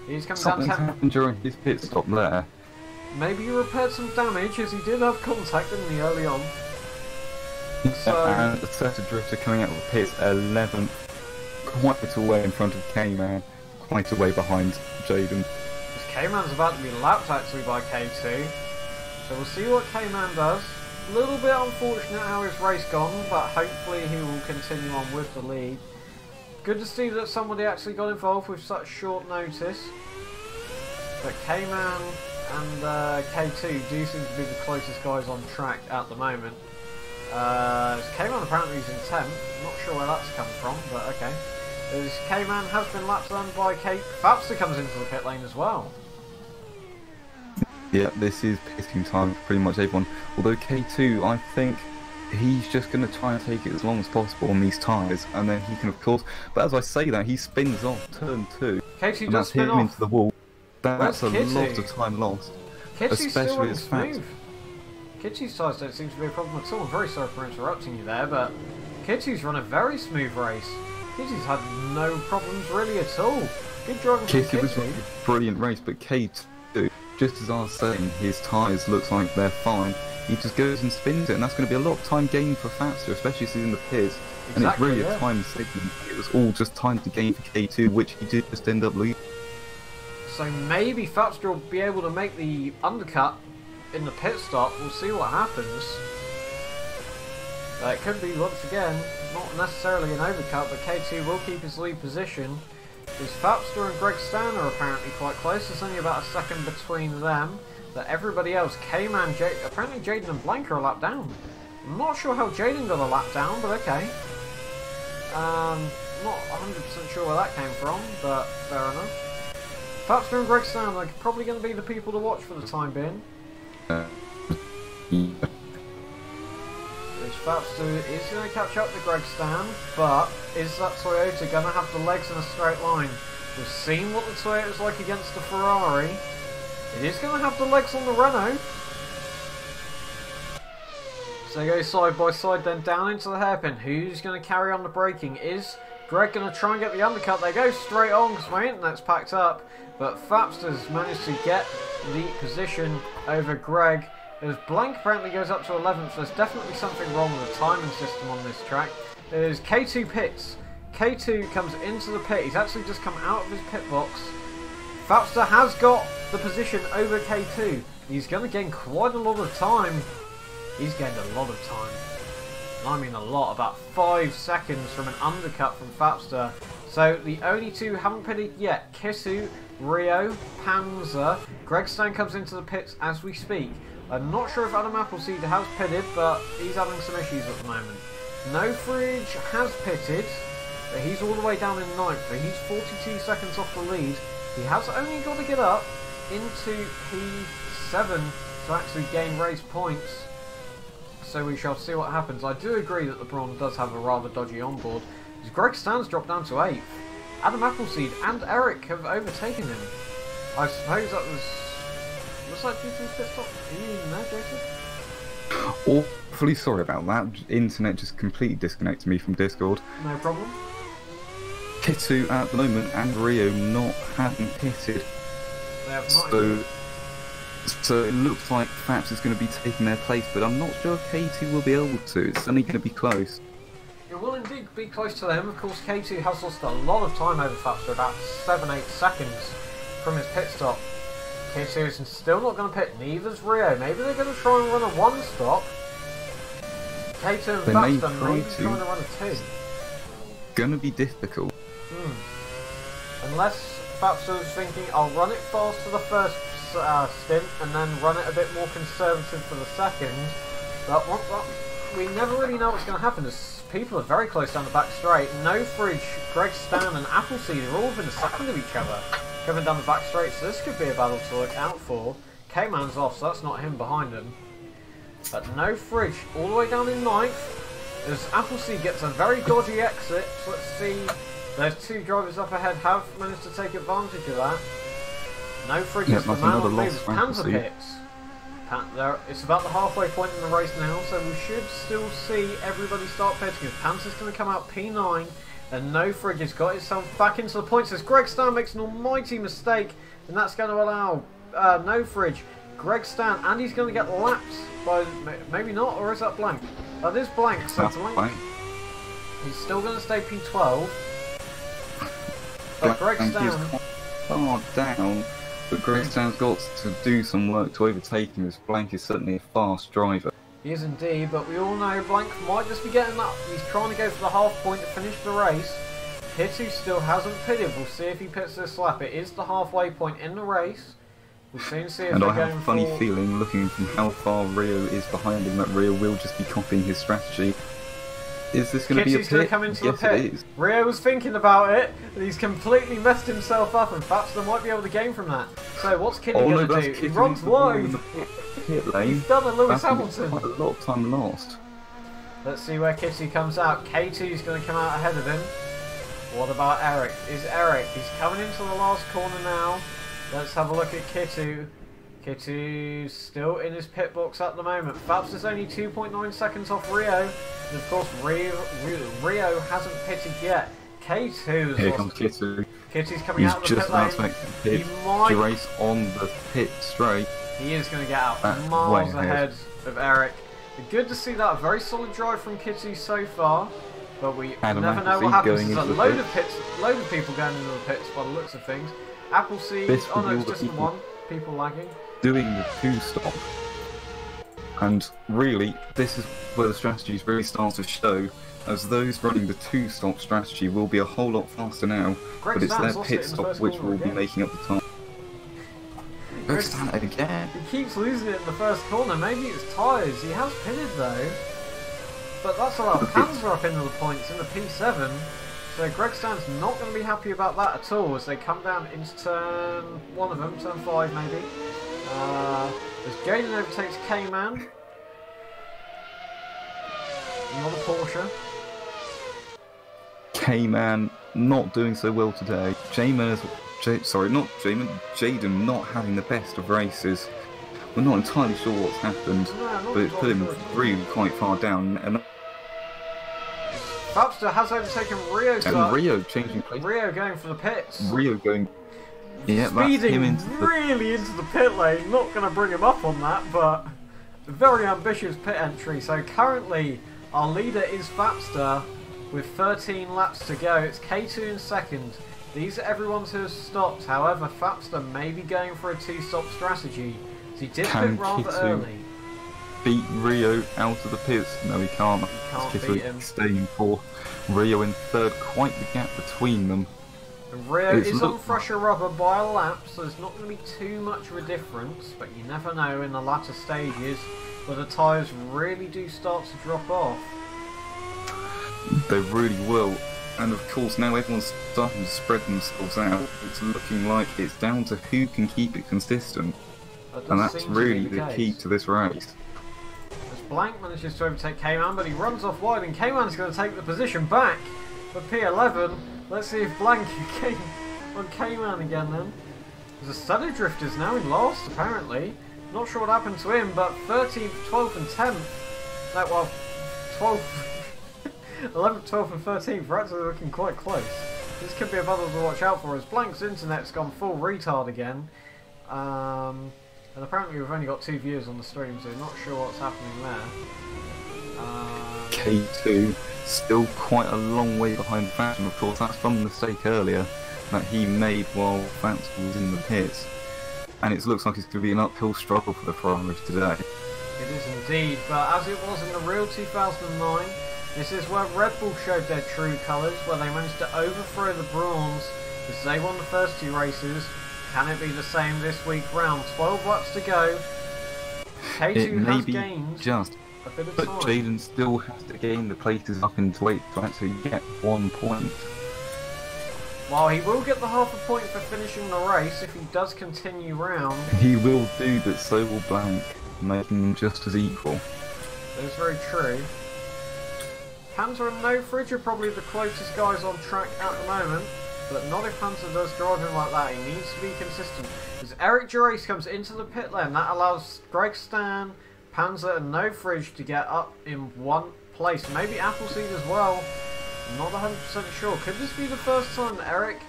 He's coming Something's down 10th. happened during his pit stop there. Maybe he repaired some damage, as he did have contact, didn't he, early on? So... And Assetto Drifter coming out of the pits 11th. Quite a way in front of K-Man. Quite a way behind Jaden. K-Man's about to be lapped actually by K2. So we'll see what K-Man does. A little bit unfortunate how his race gone, but hopefully he will continue on with the lead. Good to see that somebody actually got involved with such short notice. But K-Man and K2 do seem to be the closest guys on track at the moment. K-Man apparently is in 10th. Not sure where that's come from, but okay. As K-Man has been lapped then by Fabster comes into the pit lane as well. Yeah, this is pitting time for pretty much everyone. Although K2, I think he's just going to try and take it as long as possible on these tyres, and then he can, of course. But as I say that, he spins off turn 2, K2 and does that's spin hit him off. into the wall. That's a Kitty? lot of time lost, Kitty's still especially running as fast. smooth. Kitty's tyres don't seem to be a problem at all. I'm very sorry for interrupting you there, but Kitty's run a very smooth race. Kitty's had no problems really at all. Good driving from Kitty was running a brilliant race, but K2, just as I was saying, his tyres looks like they're fine. He just goes and spins it, and that's going to be a lot of time gained for Fabster, especially as he's in the pits. And it's really a time segment. It was all just time to gain for K2, which he did just end up losing. So maybe Fabster will be able to make the undercut in the pit stop. We'll see what happens. It could be, once again, not necessarily an overcut, but K2 will keep his lead position. Because Fabster and Greg Stan are apparently quite close. There's only about a second between them. But everybody else, K-Man, apparently Jaden and Blanca are a lap down. I'm not sure how Jaden got a lap down, but okay. Not 100% sure where that came from, but fair enough. Fabster and Greg Stan are probably going to be the people to watch for the time being. Fabster is going to catch up to Greg Stan, but is that Toyota going to have the legs in a straight line? We've seen what the Toyota's like against the Ferrari. It is going to have the legs on the Renault. So they go side by side, then down into the hairpin. Who's going to carry on the braking? Is Greg going to try and get the undercut? They go straight on because my internet's packed up. But Fabster's managed to get the position over Greg. As Blank apparently goes up to 11th, there's definitely something wrong with the timing system on this track. As K2 pits. K2 comes into the pit. He's actually just come out of his pit box. Fapster has got the position over K2. He's going to gain quite a lot of time. He's gained a lot of time. And I mean a lot, about 5 seconds from an undercut from Fapster. So the only two who haven't pitted yet, Kisu, Rio, Panzer. Greg Stan comes into the pits as we speak. I'm not sure if Adam Appleseed has pitted, but he's having some issues at the moment. No Fridge has pitted, but he's all the way down in 9th, so he's 42 seconds off the lead. He has only got to get up into P7 to actually gain race points. So we shall see what happens. I do agree that the Brawn does have a rather dodgy onboard. Greg Stan's dropped down to 8th. Adam Appleseed and Eric have overtaken him. I suppose that was... Looks like P2's pit stop. Are you in there, Jason? Awfully sorry about that. Internet just completely disconnected me from Discord. No problem. Kitsu at the moment and Rio hadn't pitted. They have not. So it looks like Faps is going to be taking their place, but I'm not sure if K2 will be able to. It's only going to be close. It will indeed be close to them. Of course, K2 has lost a lot of time over Fapster, about 7-8 seconds from his pit stop. K2 is still not going to pit, neither's Rio. Maybe they're going to try and run a 1-stop. K2 and Fapster maybe trying to run a 2. Going to be difficult. Unless Fapster is thinking, I'll run it fast for the first stint and then run it a bit more conservative for the second. But we never really know what's going to happen, as people are very close down the back straight. No Fridge, Greg Stan and Appleseed are all within a second of each other coming down the back straight, so this could be a battle to look out for. K-Man's off, so that's not him behind him. But No Fridge all the way down in 9th as Appleseed gets a very dodgy exit. So let's see, those two drivers up ahead have managed to take advantage of that. No Fridge is the man on the move. Panzer pits. It's about the halfway point in the race now, so we should still see everybody start pitting. Panzer's going to come out P9, and No Fridge has got himself back into the points as Greg Stan makes an almighty mistake, and that's going to allow No Fridge, Greg Stan, and he's going to get lapped by, maybe not, or is that Blank? That is Blank, so Blank. He's still going to stay P12, but Greg Stan... far down. But Greg Stan's got to do some work to overtake him, as Blank is certainly a fast driver. He is indeed, but we all know Blank might just be getting that. He's trying to go for the half point to finish the race. Kitu still hasn't pitted. We'll see if he pits this lap. It is the halfway point in the race. We'll soon see if and they're I have going a funny for... feeling, looking from how far Rio is behind him, that Rio will just be copying his strategy. Is this going to be a pit? Going to come into yes, the pit. it is. Rio was thinking about it, and he's completely messed himself up, and Fapster might be able to gain from that. So what's Kitty going to do? He runs wide. Pit lane. He's done a Lewis Hamilton. Quite a lot of time lost. Let's see where Kitty comes out. K2 is going to come out ahead of him. What about Eric? Is Eric? He's coming into the last corner now. Let's have a look at Kitu. Kitu's still in his pit box at the moment. Fapster's only 2.9 seconds off Rio. And of course, Rio hasn't pitted yet. K2 Here comes Kitu. Kitu's coming out of the pit lane. He's just about to make the race on the pit straight. He is going to get out miles ahead of Eric. Good to see that. A very solid drive from Kitu so far. But we never know what happens. There's a load of people going into the pits by the looks of things. Appleseed, oh no, it's just the one. People lagging. Doing the 2-stop. And really, this is where the strategies really start to show, as those running the 2-stop strategy will be a whole lot faster now, but it's their pit stop which will be making up the time. Greg Stan again. He keeps losing it in the first corner. Maybe it's tyres. He has pitted though. But that's allowed Panzer up into the points in the P7. So Greg Stan's not going to be happy about that at all as they come down into turn one of them, turn 5 maybe. As Jaden overtakes K-Man. Another Porsche. K-Man not doing so well today. Jaden not having the best of races. We're not entirely sure what's happened, but it's put him really quite far down. And Fapster has overtaken Rio. And Rio changing place. Rio going for the pits. Rio going. Yeah, speeding that's him into really into the pit lane. Not going to bring him up on that, but very ambitious pit entry. So currently our leader is Fapster with 13 laps to go. It's K2 in second. These are everyone who has stopped. However, Fapster may be going for a two-stop strategy. So he did pit rather early. Beat Rio out of the pits? No, he can't. Beat him. Staying fourth. Rio in third. Quite the gap between them. And Rio is on fresher rubber by a lap, so there's not going to be too much of a difference. But you never know in the latter stages where the tyres really do start to drop off. They really will. And of course now everyone's starting to spread themselves out. It's looking like it's down to who can keep it consistent. And that's really the key to this race. As Blank manages to overtake K-Man, but he runs off wide, and K-Man's going to take the position back for P11. Let's see if Blank can on K-Man again then. There's a Assetto Drifter's now in last, apparently. Not sure what happened to him, but 13th, 12th and 10th. No, well, 12th, 11th, 12th and 13th are actually looking quite close. This could be a battle to watch out for, as Blank's internet's gone full retard again. And apparently we've only got 2 viewers on the stream, so not sure what's happening there. K2 still quite a long way behind Fapster, and of course that's from the mistake earlier that he made while Fapster was in the pits. And it looks like it's going to be an uphill struggle for the Ferraris today. It is indeed, but as it was in the real 2009, this is where Red Bull showed their true colours, where they managed to overthrow the Bronze, as they won the first 2 races. Can it be the same this week round? 12 laps to go. K2 has gained just a bit of but time. Jaden still has to gain the places up into 8 to actually get 1 point. While he will get the half a point for finishing the race if he does continue round. He will do, but so will Blank, making them just as equal. That is very true. Panzer and No Fridge are probably the closest guys on track at the moment. But not if Panzer does drive him like that. He needs to be consistent. As Eric Gerace comes into the pit lane, that allows Greg Stan, Panzer and No Fridge to get up in one place. Maybe Appleseed as well. Not 100% sure. Could this be the first time that Eric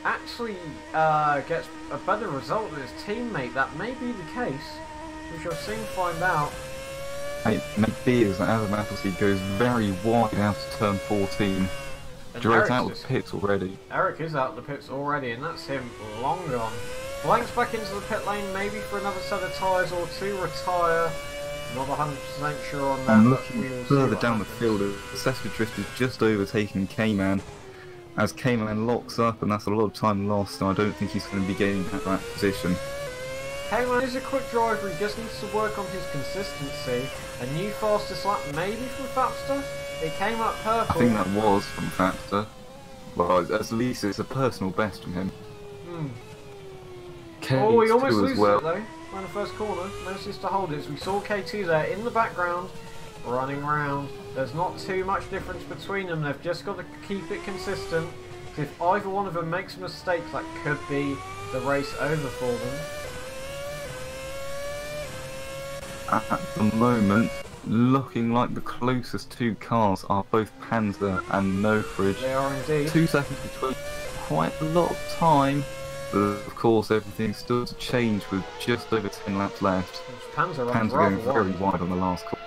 actually gets a better result than his teammate? That may be the case. We shall soon find out. It may be as Adam Appleseed goes very wide out of turn 14. Gerace out of the pits already. Eric is out of the pits already, and that's him long gone. Blank's back into the pit lane, maybe for another set of tyres or 2 retire. Not 100% sure on that. I'm looking further down the field. Assetto Drift is just overtaking K-Man. As K-Man locks up, and that's a lot of time lost, and I don't think he's going to be gaining that position. K-Man is a quick driver, he just needs to work on his consistency. A new fastest lap maybe from Fapster? It came up purple. I think that was from Fapster. Well, at least it's a personal best from him. Oh, he almost loses it though. Around the first corner, manages to hold it. So we saw K2 there in the background, running round. There's not too much difference between them. They've just got to keep it consistent. If either one of them makes a mistake, that could be the race over for them. At the moment, looking like the closest 2 cars are both Panzer and No Fridge. They are indeed. 2 seconds between, quite a lot of time. But of course, everything's still to change with just over 10 laps left. Panzer going very wide on the last corner.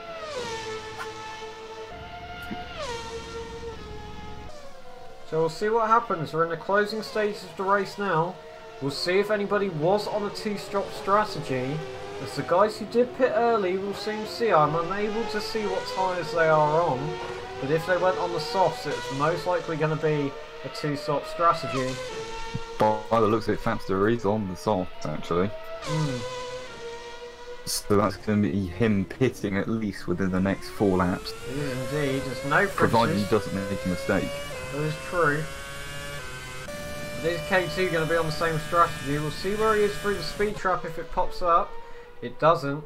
So we'll see what happens. We're in the closing stages of the race now. We'll see if anybody was on a 2-stop strategy. As the guys who did pit early will soon see. I'm unable to see what tyres they are on. But if they went on the softs, it's most likely going to be a 2-stop strategy. By the looks of it, Fapster is on the soft, actually. So that's going to be him pitting at least within the next 4 laps. It is indeed. There's no provided he doesn't make a mistake. That is true. But is K2 going to be on the same strategy? We'll see where he is through the speed trap if it pops up. It doesn't.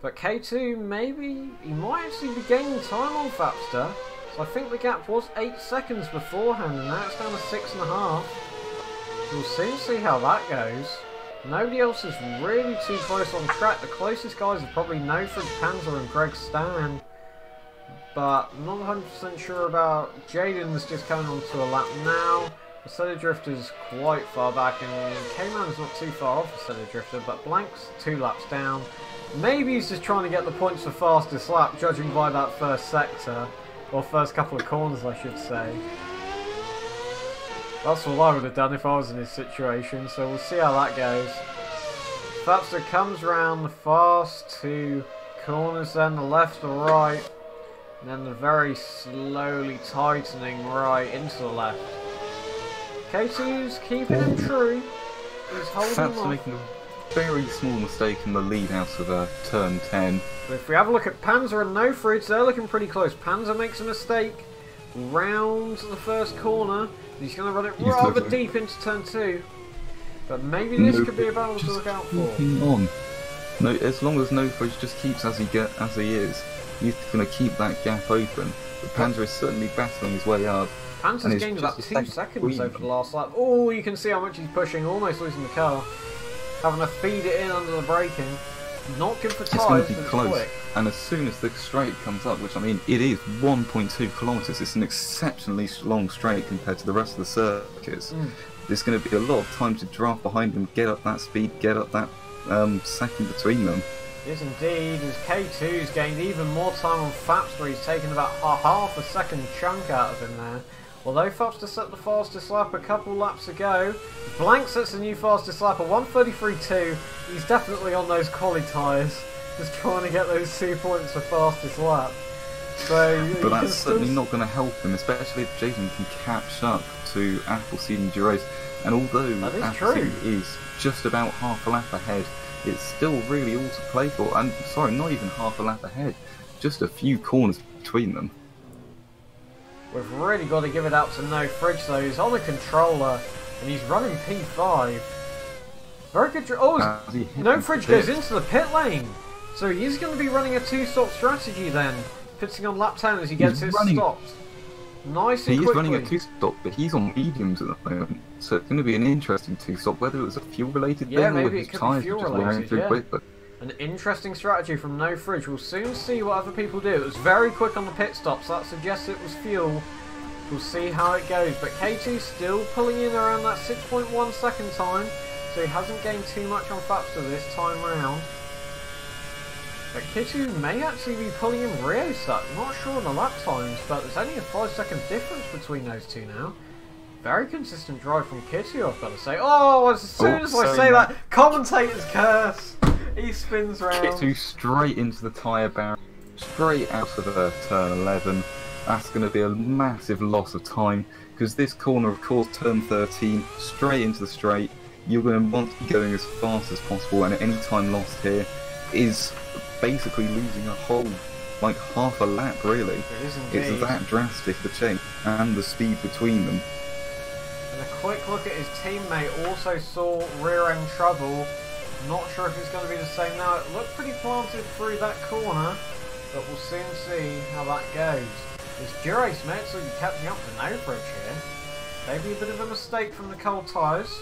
But K2, maybe he might actually be gaining time on Fapster. So I think the gap was 8 seconds beforehand, and now it's down to 6.5. We'll soon see how that goes. Nobody else is really too close on track. The closest guys are probably No Fridge, Panzer and Greg Stan. But not 100% sure about Jaden's just coming onto a lap now. Assetto Drifter's quite far back, and K-Man's not too far off Assetto Drifter, but Blank's 2 laps down. Maybe he's just trying to get the points for fastest lap, judging by that first sector. Or first couple of corners, I should say. That's all I would have done if I was in his situation, so we'll see how that goes. Fapster comes round the fast 2 corners, then the left, the right, and then the very slowly tightening right into the left. K2's keeping him true. He's holding Fapster off. making a very small mistake in the lead out of turn 10. But if we have a look at Panzer and No Fridge, they're looking pretty close. Panzer makes a mistake round the first corner. He's going to run it rather deep into turn 2. But maybe this could be a battle to look out for. On. No, as long as No Fridge just keeps as he is, he's going to keep that gap open. But Panzer is certainly battling his way up. Panzer's gained about 2 seconds over the last lap. Oh, you can see how much he's pushing, almost losing the car. Having to feed it in under the braking. Not good for tyres, but it's quick. And as soon as the straight comes up, which I mean, it is 1.2 kilometres, it's an exceptionally long straight compared to the rest of the circuits. There's going to be a lot of time to draft behind them, get up that speed, get up that second between them. Yes, indeed. As K2's gained even more time on Fapster, he's taken about half a second chunk out of him there. Although Fapster set the fastest lap a couple laps ago, Blank sets the new fastest lap at 1:33.2. He's definitely on those quali tyres, just trying to get those 2 points for fastest lap. So, but that's certainly not going to help him, especially if Jason can catch up to Appleseed and Duros. And although Appleseed is just about half a lap ahead, it's still really all to play for. And sorry, not even half a lap ahead, just a few corners between them. We've really got to give it out to No Fridge though. He's on the controller and he's running P5. Very good. Oh, No Fridge goes into the pit lane. So he is going to be running a 2-stop strategy then. Pitting on lap 10 as he gets his stops. Nice and quickly. He is running a 2-stop, but he's on mediums at the moment. So it's going to be an interesting 2-stop, whether it was a fuel-related thing or maybe his it could tyres be just wearing through quickly. An interesting strategy from No Fridge. We'll soon see what other people do. It was very quick on the pit stops. That suggests it was fuel. We'll see how it goes. But K2's still pulling in around that 6.1 second time. So he hasn't gained too much on Fapster this time round. But K2 may actually be pulling in Riosat. Not sure on the lap times, but there's only a 5-second difference between those two now. Very consistent drive from K2, I've got to say. Oh, as soon as I say that, commentator's curse. He spins round. K2 straight into the tyre barrier, straight out of turn 11. That's going to be a massive loss of time, because this corner, of course, turn 13, straight into the straight. You're going to want to be going as fast as possible, and any time lost here is basically losing a whole, like half a lap, really. It is indeed. It's that drastic, the change, and the speed between them. And a quick look at his teammate also saw rear end trouble. Not sure if it's going to be the same now. It looked pretty planted through that corner, but we'll soon see how that goes. This Durace may actually be catching up to No Fridge here. Maybe a bit of a mistake from the cold tyres.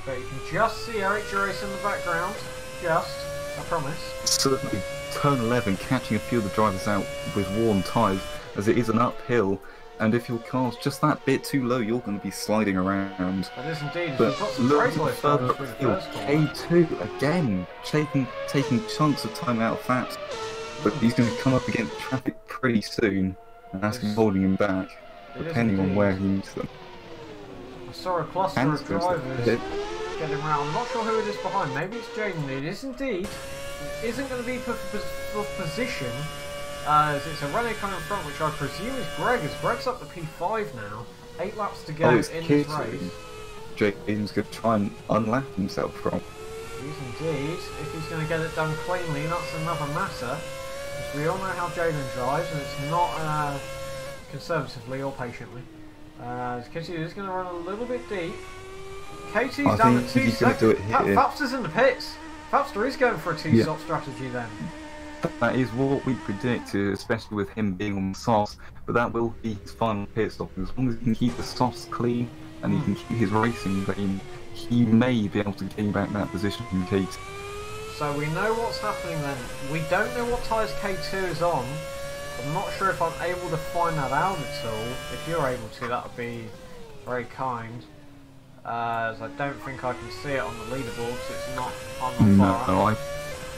But you can just see Eric Durace in the background. Just, I promise. Certainly, turn 11, catching a few of the drivers out with worn tyres, as it is an uphill. And if your car's just that bit too low, you're going to be sliding around. That is indeed. But looking further uphill, K2 again taking chunks of time out of Fapster. But he's going to come up against traffic pretty soon, and that's holding him back, depending on where he meets them. I saw a cluster of drivers getting around. I'm not sure who it is behind. Maybe it's Jaden. It is indeed. It isn't going to be for position. As it's a Renault coming in front, which I presume is Greg, as Greg's up to P5 now. 8 laps to go in this race. Jaden's going to try and unlap himself from. He is indeed. If he's going to get it done cleanly, that's another matter. As we all know how Jaden drives, and it's not conservatively or patiently. K2 is going to run a little bit deep. K2's down to 2 seconds. Fapster's in the pits. Fapster is going for a 2-stop strategy then. That is what we predicted, especially with him being on the softs, but that will be his final pit stop. As long as he can keep the softs clean and he can keep his racing clean, he may be able to gain back that position from K2. So we know what's happening then. We don't know what tyres K2 is on. I'm not sure if I'm able to find that out at all. If you're able to, that would be very kind. as I don't think I can see it on the leaderboard, so it's not. I'm not far up.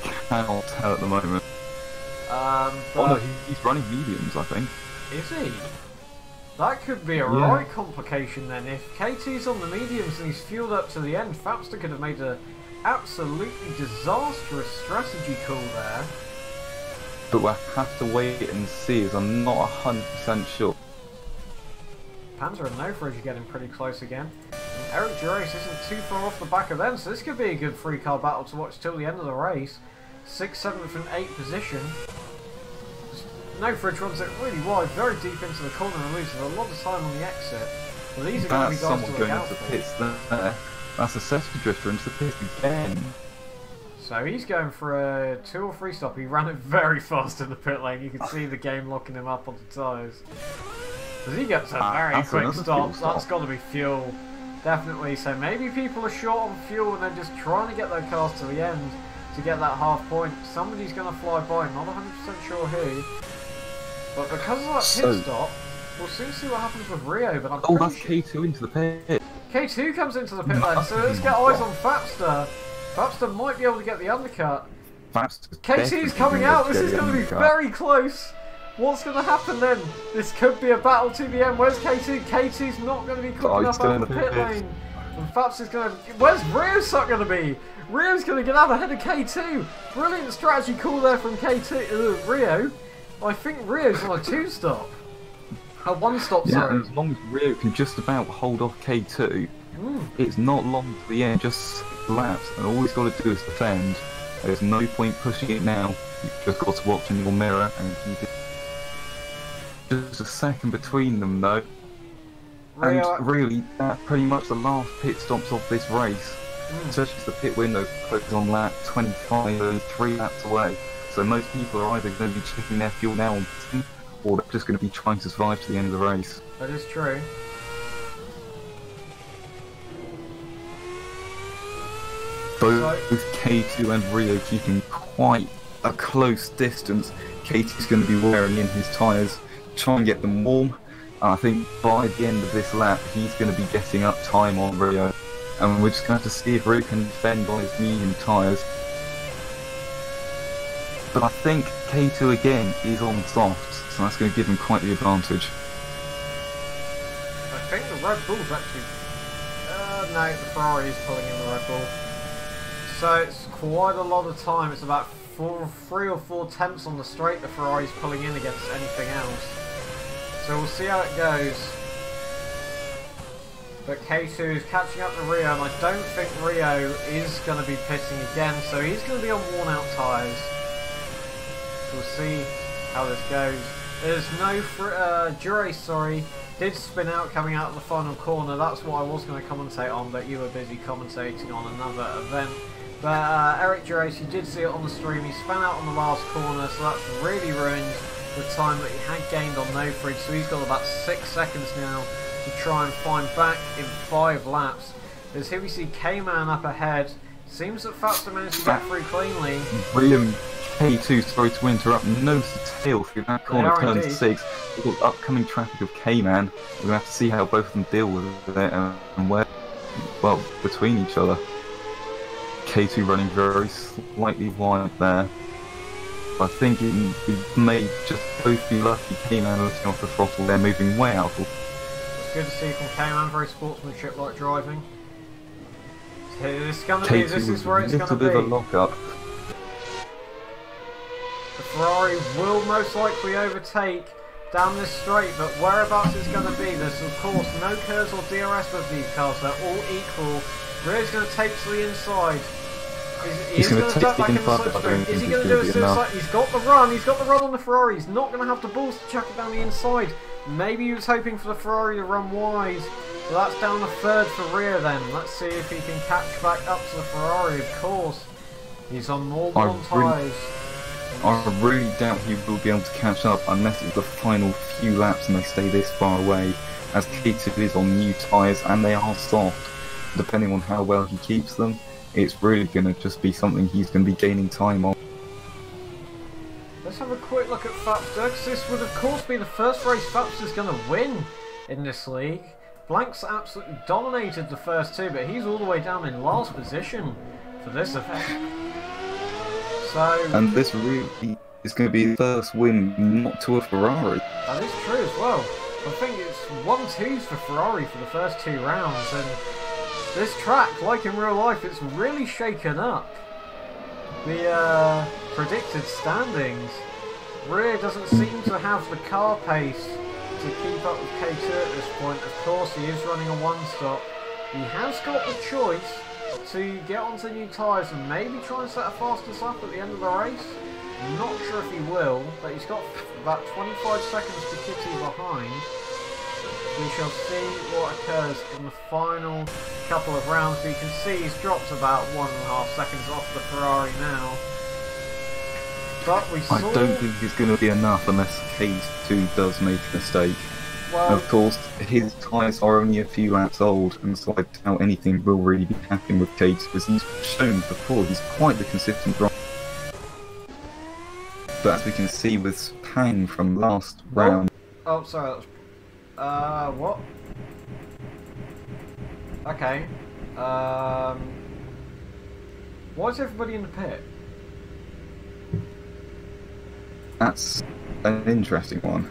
I cannot tell at the moment. But Oh no, he's running mediums, I think. is he? That could be a right complication then. If KT's on the mediums and he's fueled up to the end, Fapster could have made a absolutely disastrous strategy call there. But we'll have to wait and see, as I'm not 100% sure. Panzer and Nofridge are getting pretty close again. And Eric Gerace isn't too far off the back of them, so this could be a good 3-car battle to watch till the end of the race. 6th, 7th and 8th position. Nofridge runs it really wide, very deep into the corner and loses a lot of time on the exit. Well, these are going to be guys to look out for. Pits there. That's a Assetto drifter into the pits again. So he's going for a 2 or 3 stop. He ran it very fast in the pit lane. You can see the game locking him up on the tyres. As he gets a very quick stop, that's got to be fuel. Definitely. So maybe people are short on fuel and they're just trying to get their cars to the end to get that half point. Somebody's going to fly by. Not 100% sure who. But because of that pit stop, we'll soon see what happens with Rio. But I'm that's K2 into the pit. K2 comes into the pit lane, so let's get eyes on Fapster. Fapster might be able to get the undercut. KT's coming out. This is going to be very close. What's going to happen then? This could be a battle to the end. Where's K2? K2's not going to be cooking up out of the pit lane. And Fapster's going to... Where's Rio's going to be? Rio's going to get out ahead of K2. Brilliant strategy call there from K2. Rio. I think Rio's on a 2-stop. A 1-stop, sorry. As long as Rio can just about hold off K2, it's not long to the end, just 6 laps, and all he's got to do is defend. There's no point pushing it now. You've just got to watch in your mirror and keep it. Just a second between them, though. And really, that's pretty much the last pit stops of this race. Especially as the pit window closes on lap 25, only 3 laps away. So most people are either going to be checking their fuel now, or they're just going to be trying to survive to the end of the race. That is true. Both K2 and Rio keeping quite a close distance. K2's going to be wearing in his tyres, try and get them warm. And I think by the end of this lap, he's going to be getting up time on Rio. And we're just going to have to see if Rio can defend on his medium tyres. But I think K2 again is on softs, so that's going to give him quite the advantage. I think the Red Bull's actually... no, the Ferrari is pulling in the Red Bull. So it's quite a lot of time. It's about 3 or 4 tenths on the straight the Ferrari's pulling in against anything else. So we'll see how it goes. But K2 is catching up to Rio, and I don't think Rio is going to be pitting again, so he's going to be on worn out tyres. We'll see how this goes. There's no... Gerace, sorry, did spin out coming out of the final corner. That's what I was going to commentate on, but you were busy commentating on another event. But Eric Gerace, you did see it on the stream, he spun out on the last corner, so that's really ruined the time that he had gained on Nofridge. So he's got about 6 seconds now to try and find back in 5 laps. As here we see K-Man up ahead. Seems that Fapster managed to get through cleanly. Brilliant. K2, sorry to interrupt, nose to tail through that corner, turn 6. We've got upcoming traffic of K-Man. We're going to have to see how both of them deal with it and where, well, between each other. K2 running very slightly wide there. I think it may just both be lucky. K-Man lifting off the throttle, they're moving way out. It's good to see from K-Man, very sportsmanship-like driving. This is going to be, this is where it's going to be. A little bit of a lock-up. The Ferrari will most likely overtake down this straight, but whereabouts it's going to be, there's of course no curves or DRS with these cars, they're all equal. Rio's going to take to the inside. He's going to duck back in the slipstream. Is he going to do a suicide? He's got the run on the Ferrari, he's not going to have the balls to chuck it down the inside. Maybe he was hoping for the Ferrari to run wide. So that's down the 3rd for Rio then. Let's see if he can catch back up to the Ferrari, of course. He's on more warm tyres. I really doubt he will be able to catch up unless it's the final few laps and they stay this far away, as K2 is on new tyres and they are soft. Depending on how well he keeps them, it's really going to just be something he's going to be gaining time on. Let's have a quick look at Fapster, because this would of course be the first race Fapster's going to win in this league. Blank's absolutely dominated the first two, but he's all the way down in last position for this event. So, and this really is going to be the first win not to a Ferrari. That is true as well. I think it's 1-2s for Ferrari for the first 2 rounds, and this track, like in real life, it's really shaken up. The predicted standings. Rear doesn't seem to have the car pace to keep up with K2 at this point. Of course, he is running a 1-stop. He has got the choice to get onto new tyres and maybe try and set a fastest lap at the end of the race. I'm not sure if he will, but he's got about 25 seconds to Kitty behind. We shall see what occurs in the final couple of rounds. But you can see he's dropped about 1.5 seconds off the Ferrari now. But we saw... I don't think it's going to be enough unless K2 does make a mistake. Well, of course, his tyres are only a few laps old, and so I doubt anything will really be happening with K2, because he's shown before he's quite the consistent driver. But as we can see with Pang from last round... Oh, sorry, that was... what? Okay. Why is everybody in the pit? That's an interesting one.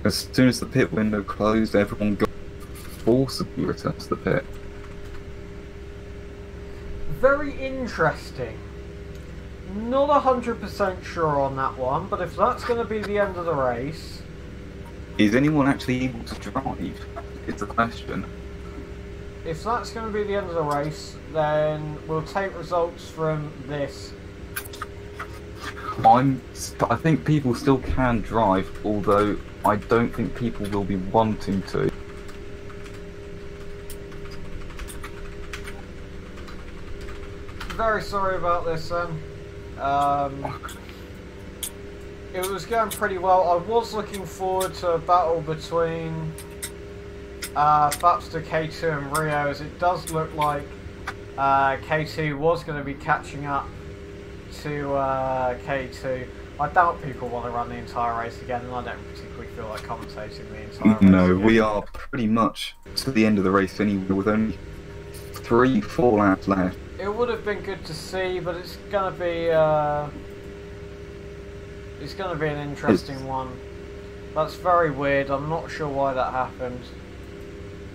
As soon as the pit window closed, everyone got forcibly returned to the pit. Very interesting. Not 100% sure on that one, but if that's going to be the end of the race... Is anyone actually able to drive? It's the question. If that's going to be the end of the race, then we'll take results from this. I think people still can drive, although I don't think people will be wanting to. Very sorry about this then. It was going pretty well. I was looking forward to a battle between Fapster, K2 and Rio, as it does look like K2 was going to be catching up to K2. I doubt people want to run the entire race again, and I don't particularly feel like commentating the entire race No, again. we are pretty much to the end of the race anyway, with only 3-4 laps left. It would have been good to see, but it's going to be an interesting one. That's very weird. I'm not sure why that happened.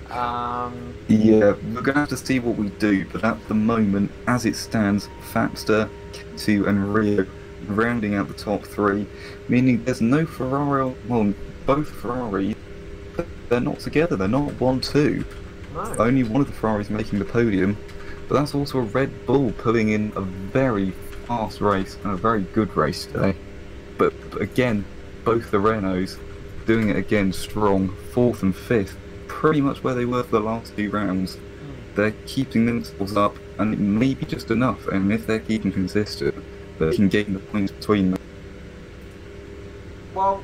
Yeah, we're going to have to see what we do, but at the moment, as it stands, Fapster, K2 and Rio rounding out the top 3, meaning there's no Ferrari, well, both Ferraris, they're not together, they're not 1-2. No. Only one of the Ferraris making the podium, but that's also a Red Bull pulling in a very fast race and a very good race today. But again, both the Renaults doing it again strong, 4th and 5th, pretty much where they were for the last 2 rounds. They're keeping themselves up, and it may be just enough, and if they're keeping consistent, they can gain the points between them. Well,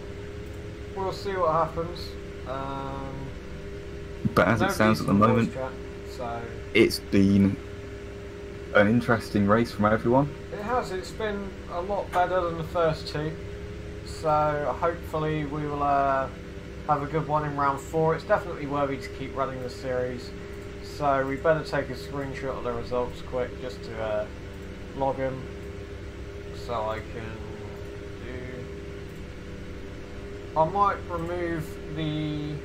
we'll see what happens. But as it stands at the moment, it's been an interesting race from everyone. It has. It's been a lot better than the first 2. So hopefully we will have a good one in round 4. It's definitely worthy to keep running the series. So we better take a screenshot of the results quick just to log them. So I can do... I might remove the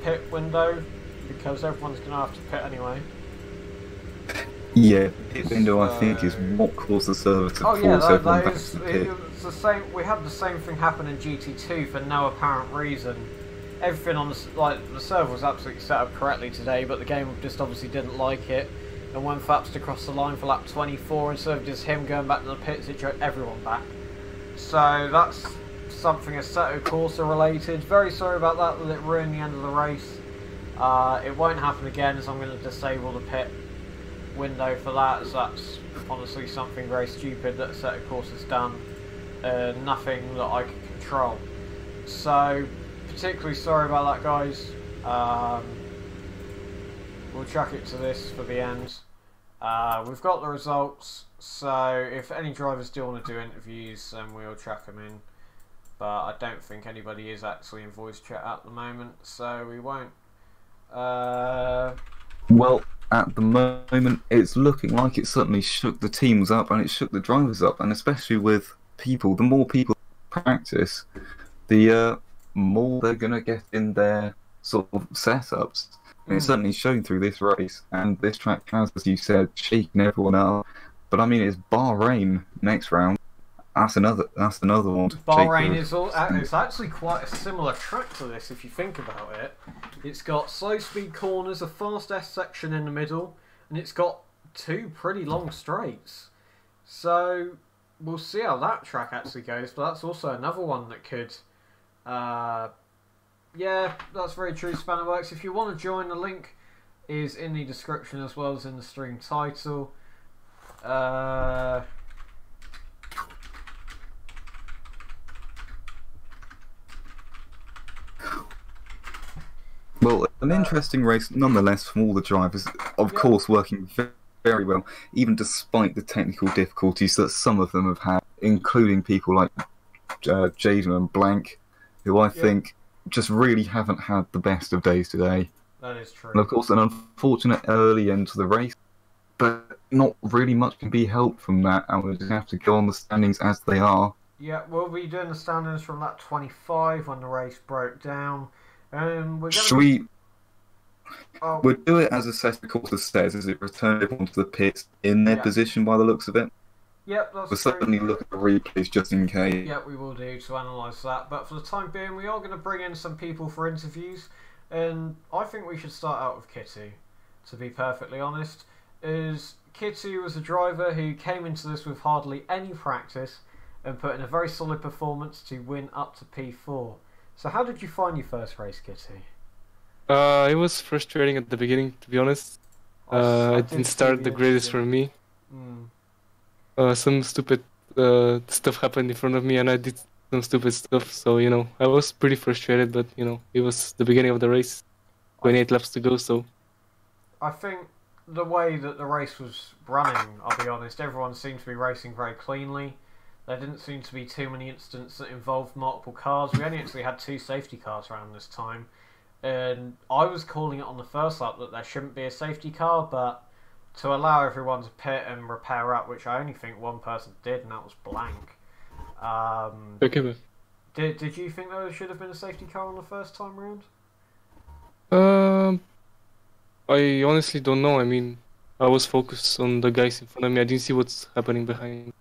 pit window, because everyone's going to have to pit anyway. Yeah, pit window I think is what caused the server to force everyone back to the pit. It's the same. We had the same thing happen in GT2 for no apparent reason. Everything on the server was absolutely set up correctly today, but the game just obviously didn't like it. And when Fapster crossed the line for lap 24, instead of just him going back to the pits, it drove everyone back. So that's something Assetto Corsa related. Very sorry about that it ruined the end of the race. It won't happen again, so I'm going to disable the pit window for that, as that's honestly something very stupid that Assetto Corsa's done. Nothing that I can control. So, particularly sorry about that, guys. We'll chuck it to this for the end. We've got the results, so if any drivers do want to do interviews, then we'll track them in but I don't think anybody is actually in voice chat at the moment, so we won't. Well, at the moment, it's looking like it certainly shook the teams up and it shook the drivers up, and especially with people, the more people practice, the more they're going to get in their sort of setups. And it's certainly shown through this race, and this track has, as you said, shaken everyone up. But I mean, it's Bahrain next round. That's another one. Bahrain is it's actually quite a similar track to this if you think about it. It's got slow speed corners, a fast S section in the middle, and it's got 2 pretty long straights. So we'll see how that track actually goes, but that's also another one that could... yeah, that's very true, Spannerworks. If you want to join, the link is in the description as well as in the stream title. Well, an interesting race nonetheless from all the drivers, of course working very well, even despite the technical difficulties that some of them have had, including people like Jaden and Blank, who I think just really haven't had the best of days today. That is true. And of course an unfortunate early end to the race, but not really much can be helped from that, and we'll just have to go on the standings as they are. Yeah, we'll be doing the standings from lap 25 when the race broke down. We'll do it as Assetto Corsa says, as it returned everyone to the pits in their position by the looks of it. Yep, that's We'll certainly look at the replays just in case. Yeah, we will do to analyse that. But for the time being, we are going to bring in some people for interviews. And I think we should start out with Kitty, to be perfectly honest. Kitty was a driver who came into this with hardly any practice and put in a very solid performance to win up to P4. So how did you find your first race, Kitty? It was frustrating at the beginning, to be honest. It didn't start the greatest for me. Some stupid stuff happened in front of me, and I did some stupid stuff. So, you know, I was pretty frustrated, but, you know, it was the beginning of the race. 28 laps to go, so... I think the way that the race was running, I'll be honest, everyone seemed to be racing very cleanly. There didn't seem to be too many incidents that involved multiple cars. We only actually had 2 safety cars around this time. And I was calling it on the first lap that there shouldn't be a safety car, but to allow everyone to pit and repair up, which I only think one person did, and that was Blank. Okay. Did you think there should have been a safety car on the first time round? I honestly don't know. I mean, I was focused on the guys in front of me. I didn't see what's happening behind.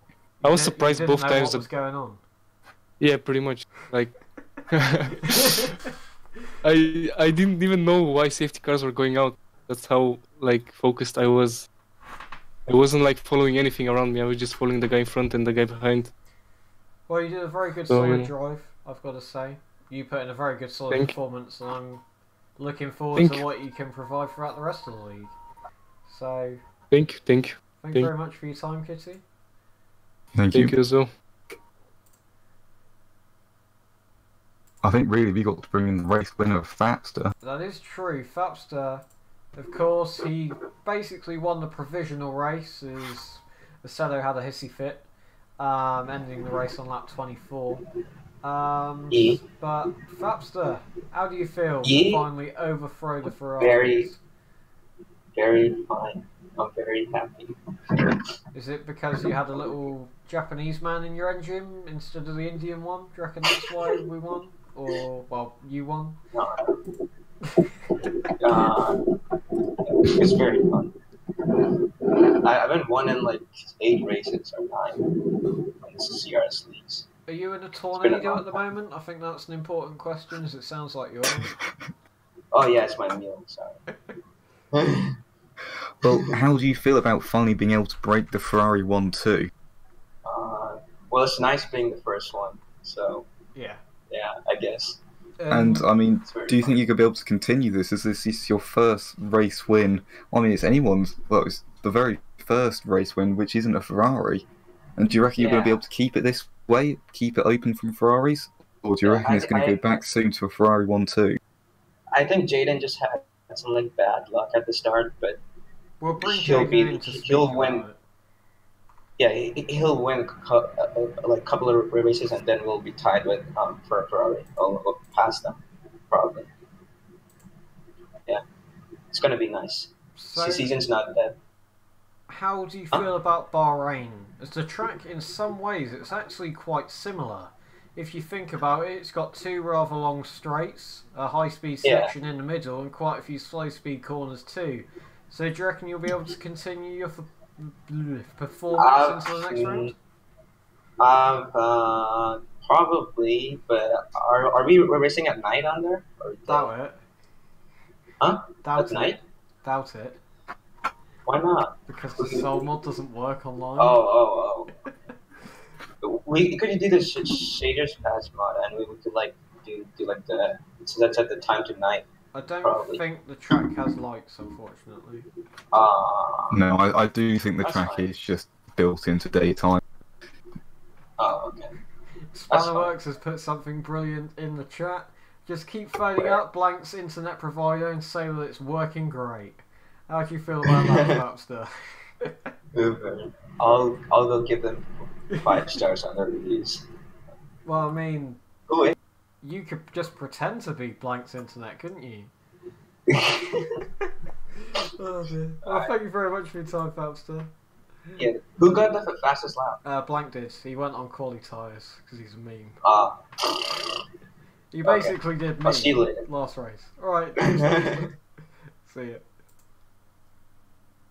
I was surprised both times. What was going on? Yeah, pretty much. Like, I didn't even know why safety cars were going out. That's how like focused I was. I wasn't like following anything around me. I was just following the guy in front and the guy behind. Well, you did a very good solid drive, I've got to say. You put in a very good solid performance, and I'm looking forward to what you can provide throughout the rest of the league. So, thank you. Thank you very much for your time, Kitty. Thank you as well. I think really we got to bring in the race winner, Fapster. That is true. Fapster, of course, he basically won the provisional race as Assetto had a hissy fit, ending the race on lap 24. But Fapster, how do you feel to finally overthrow the Ferraris? Very fine. I'm very happy. Is it because you had a little Japanese man in your engine instead of the Indian one? Do you reckon that's why we won? Or, well, you won? It's very fun. I haven't won in like 8 races or 9 in the CRS leagues. Are you in a tornado at the moment? I think that's an important question, as it sounds like you are. Oh yeah, it's my meal, sorry. Well, how do you feel about finally being able to break the Ferrari 1-2? Well, it's nice being the first one, so... Yeah, I guess. And, I mean, do you think you could be able to continue this? Is this your first race win? I mean, it's anyone's... Well, it's the very first race win, which isn't a Ferrari. And do you reckon you're going to be able to keep it this way? Keep it open from Ferraris? Or do you reckon it's going to go back soon to a Ferrari 1-2? I think Jaden just had some like bad luck at the start, but we'll bring Jaden in to he'll win. Yeah, he'll win like a couple of races, and then we'll be tied with Ferrari. We'll pass them probably. Yeah, it's gonna be nice. So, Season's not dead. how do you feel about Bahrain? As the track, in some ways, it's actually quite similar. If you think about it, it's got two rather long straights, a high-speed section in the middle, and quite a few slow-speed corners too. So do you reckon you'll be able to continue your performance into the next round? Probably, but are we racing at night on there? Or Doubt it. Huh? Doubt at it. night? Doubt it. Why not? Because the soul mod doesn't work online. Oh. We could do the shaders patch mod, and we could like do like the set the time to night. I don't think the track has lights, unfortunately. No, I do think the track is just built into daytime. Oh, okay. Spannerworks has put something brilliant in the chat. Just keep phoning up Blank's internet provider and say that it's working great. How do you feel about that, Fapster? I'll go give them 5 stars on their reviews. Well, I mean, you could just pretend to be Blank's internet, couldn't you? Oh dear. Well, thank you very much for your time, Fapster. Yeah. Who got the fastest lap? Blank did. He went on quali tyres because he's a meme. You basically did me last race. Alright. See ya.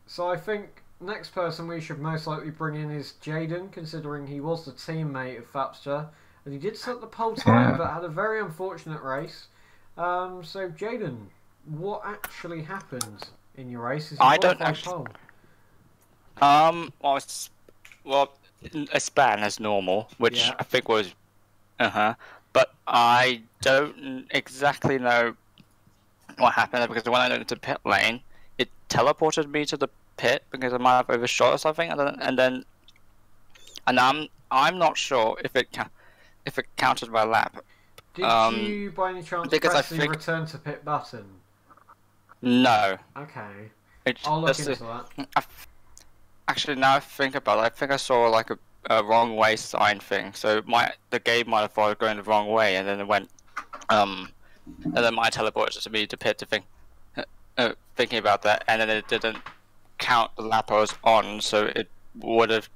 So I think next person we should most likely bring in is Jaden, considering he was the teammate of Fapster. And he did set the pole time, but had a very unfortunate race. So Jaden, what actually happened in your race? I don't actually... Well, a span as normal, which I think was... But I don't exactly know what happened, because when I went into pit lane, it teleported me to the pit because I might have overshot or something, and I'm not sure if it counted my lap. Did you by any chance press the return to pit button? No. Okay. I'll look into that. Actually, now I think about it, I think I saw like a wrong way sign thing. So the game might have thought I was going the wrong way, and then it went, and then my teleported to me to pit to think, thinking about that, and then it didn't count the lap I was on, so it would have.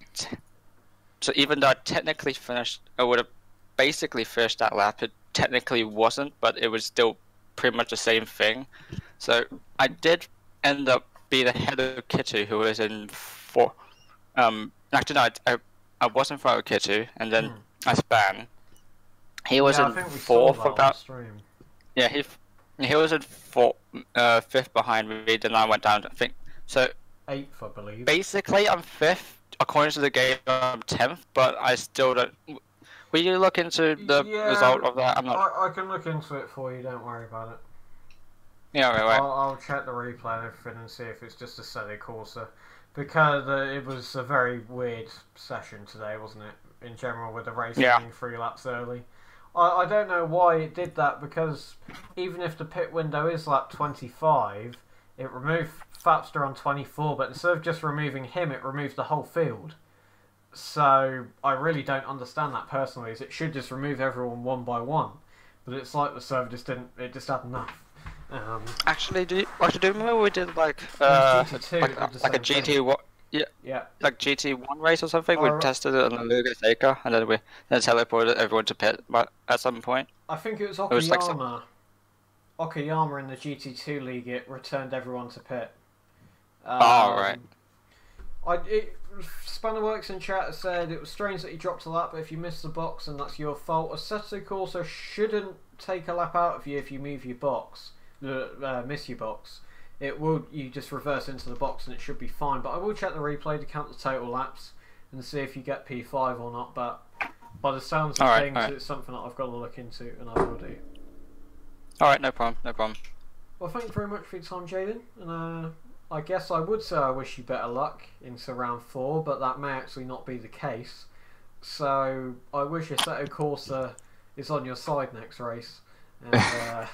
So even though I technically finished, I would have basically finished that lap. It technically wasn't, but it was still pretty much the same thing. So I did end up being ahead of Kittu, who was in 4. Actually, no, I was in front of Kittu, and then I span. He was in 4th about. Yeah, he was in 5th behind me. Then I went down. I think so. 8th, I believe. Basically, I'm 5th. According to the game, I'm 10th, but I still don't. Will you look into the result of that? I'm not. I can look into it for you. Don't worry about it. Yeah, right. I'll check the replay and everything and see if it's just a Assetto Corsa, because it was a very weird session today, wasn't it? In general, with the race being 3 laps early. I don't know why it did that, because even if the pit window is lap 25, it removed Fapster on 24, but instead of just removing him, it removed the whole field. So I really don't understand that personally, as it should just remove everyone one by one. But it's like the server just didn't, it just had enough. Actually, do you remember we did like GT2, like a GT1, like GT1 race or something? We tested it on the Lucas Acre, and then we teleported everyone to pit. But at some point, I think it was Okayama. Okayama in the GT2 league, it returned everyone to pit. Right. Spannerworks in chat said it was strange that you dropped a lap, but if you missed the box, and that's your fault. Assetto Corsa shouldn't take a lap out of you if you move your box. Miss your box, it will. You just reverse into the box and it should be fine. But I will check the replay to count the total laps and see if you get P5 or not. But by the sounds of things, it's something that I've got to look into, and I will do. Alright, no problem, no problem. Well, thank you very much for your time, Jaden. And I guess I would say I wish you better luck into round 4, but that may actually not be the case. So I wish Assetto Corsa is on your side next race, and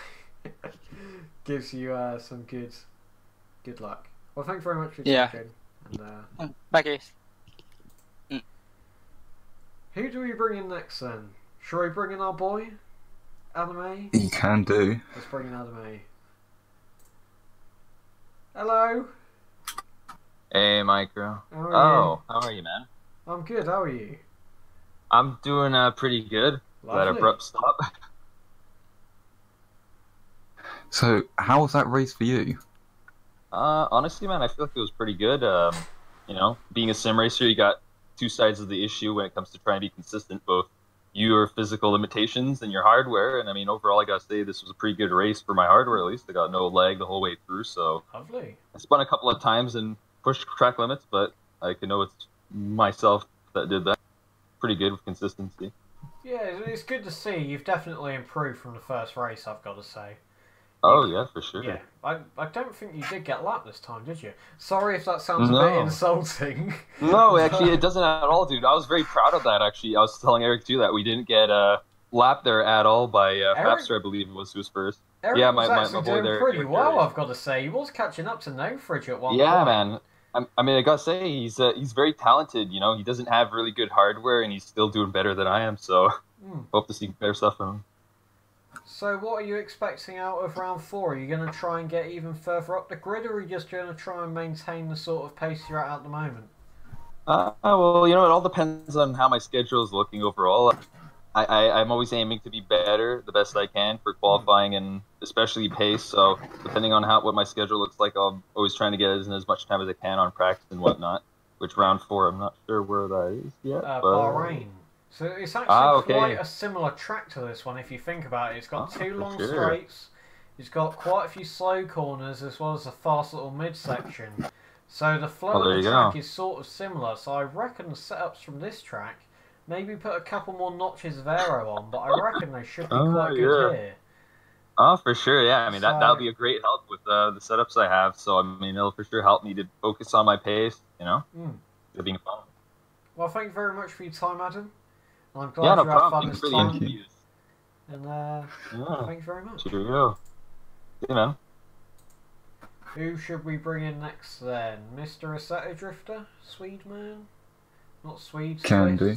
gives you some good luck. Well, thank you very much for your time, Jaden. And thank you. Who do we bring in next then? Shall we bring in our boy? Anime? You can do. Let's bring in Anime. Hello? Hey, Micro. How are you, man? I'm good, how are you? I'm doing pretty good. That Lovely. abrupt stop. So, how was that race for you? Honestly, man, I feel like it was pretty good. You know, being a sim racer, you got two sides of the issue when it comes to trying to be consistent, both your physical limitations and your hardware. And I mean, overall, I gotta say this was a pretty good race for my hardware, at least. I got no lag the whole way through, so Lovely. I spun a couple of times and pushed track limits, but I can know it's myself that did that. Pretty good with consistency. Yeah, it's good to see. You've definitely improved from the first race, I've got to say. Oh, yeah, for sure. Yeah, I don't think you did get lapped this time, did you? Sorry if that sounds a bit insulting. No, actually, it doesn't at all, dude. I was very proud of that, actually. I was telling Eric, too, that we didn't get lapped there at all by Fapster, I believe it was, who was first. Eric yeah, was actually boy doing there. pretty well, I've got to say. He was catching up to No Fridge at one point. Yeah, man. I mean, I gotta say, he's very talented, you know? He doesn't have really good hardware, and he's still doing better than I am, so hope to see better stuff from him. So what are you expecting out of round 4? Are you going to try and get even further up the grid, or are you just going to try and maintain the sort of pace you're at the moment? Well, you know, it all depends on how my schedule is looking overall. I'm always aiming to be better, the best I can for qualifying and especially pace. So depending on what my schedule looks like, I'm always trying to get as much time as I can on practice and whatnot. Which round 4, I'm not sure where that is yet. Bahrain. So it's actually quite a similar track to this one if you think about it. It's got two long straights. It's got quite a few slow corners as well as a fast little midsection. So the flow of the track is sort of similar. So I reckon the setups from this track, maybe put a couple more notches of aero on, but I reckon they should be quite good here. Oh, for sure, yeah. I mean, that'll be a great help with the setups I have. So, I mean, it'll for sure help me to focus on my pace, you know? It'll be fun. Well, thank you very much for your time, Adam. I'm glad you had fun this time. And thank you very much. Cheerio. See you, man. Who should we bring in next then? Mr. Assetto Drifter? Swede man? Not Swede. Can do.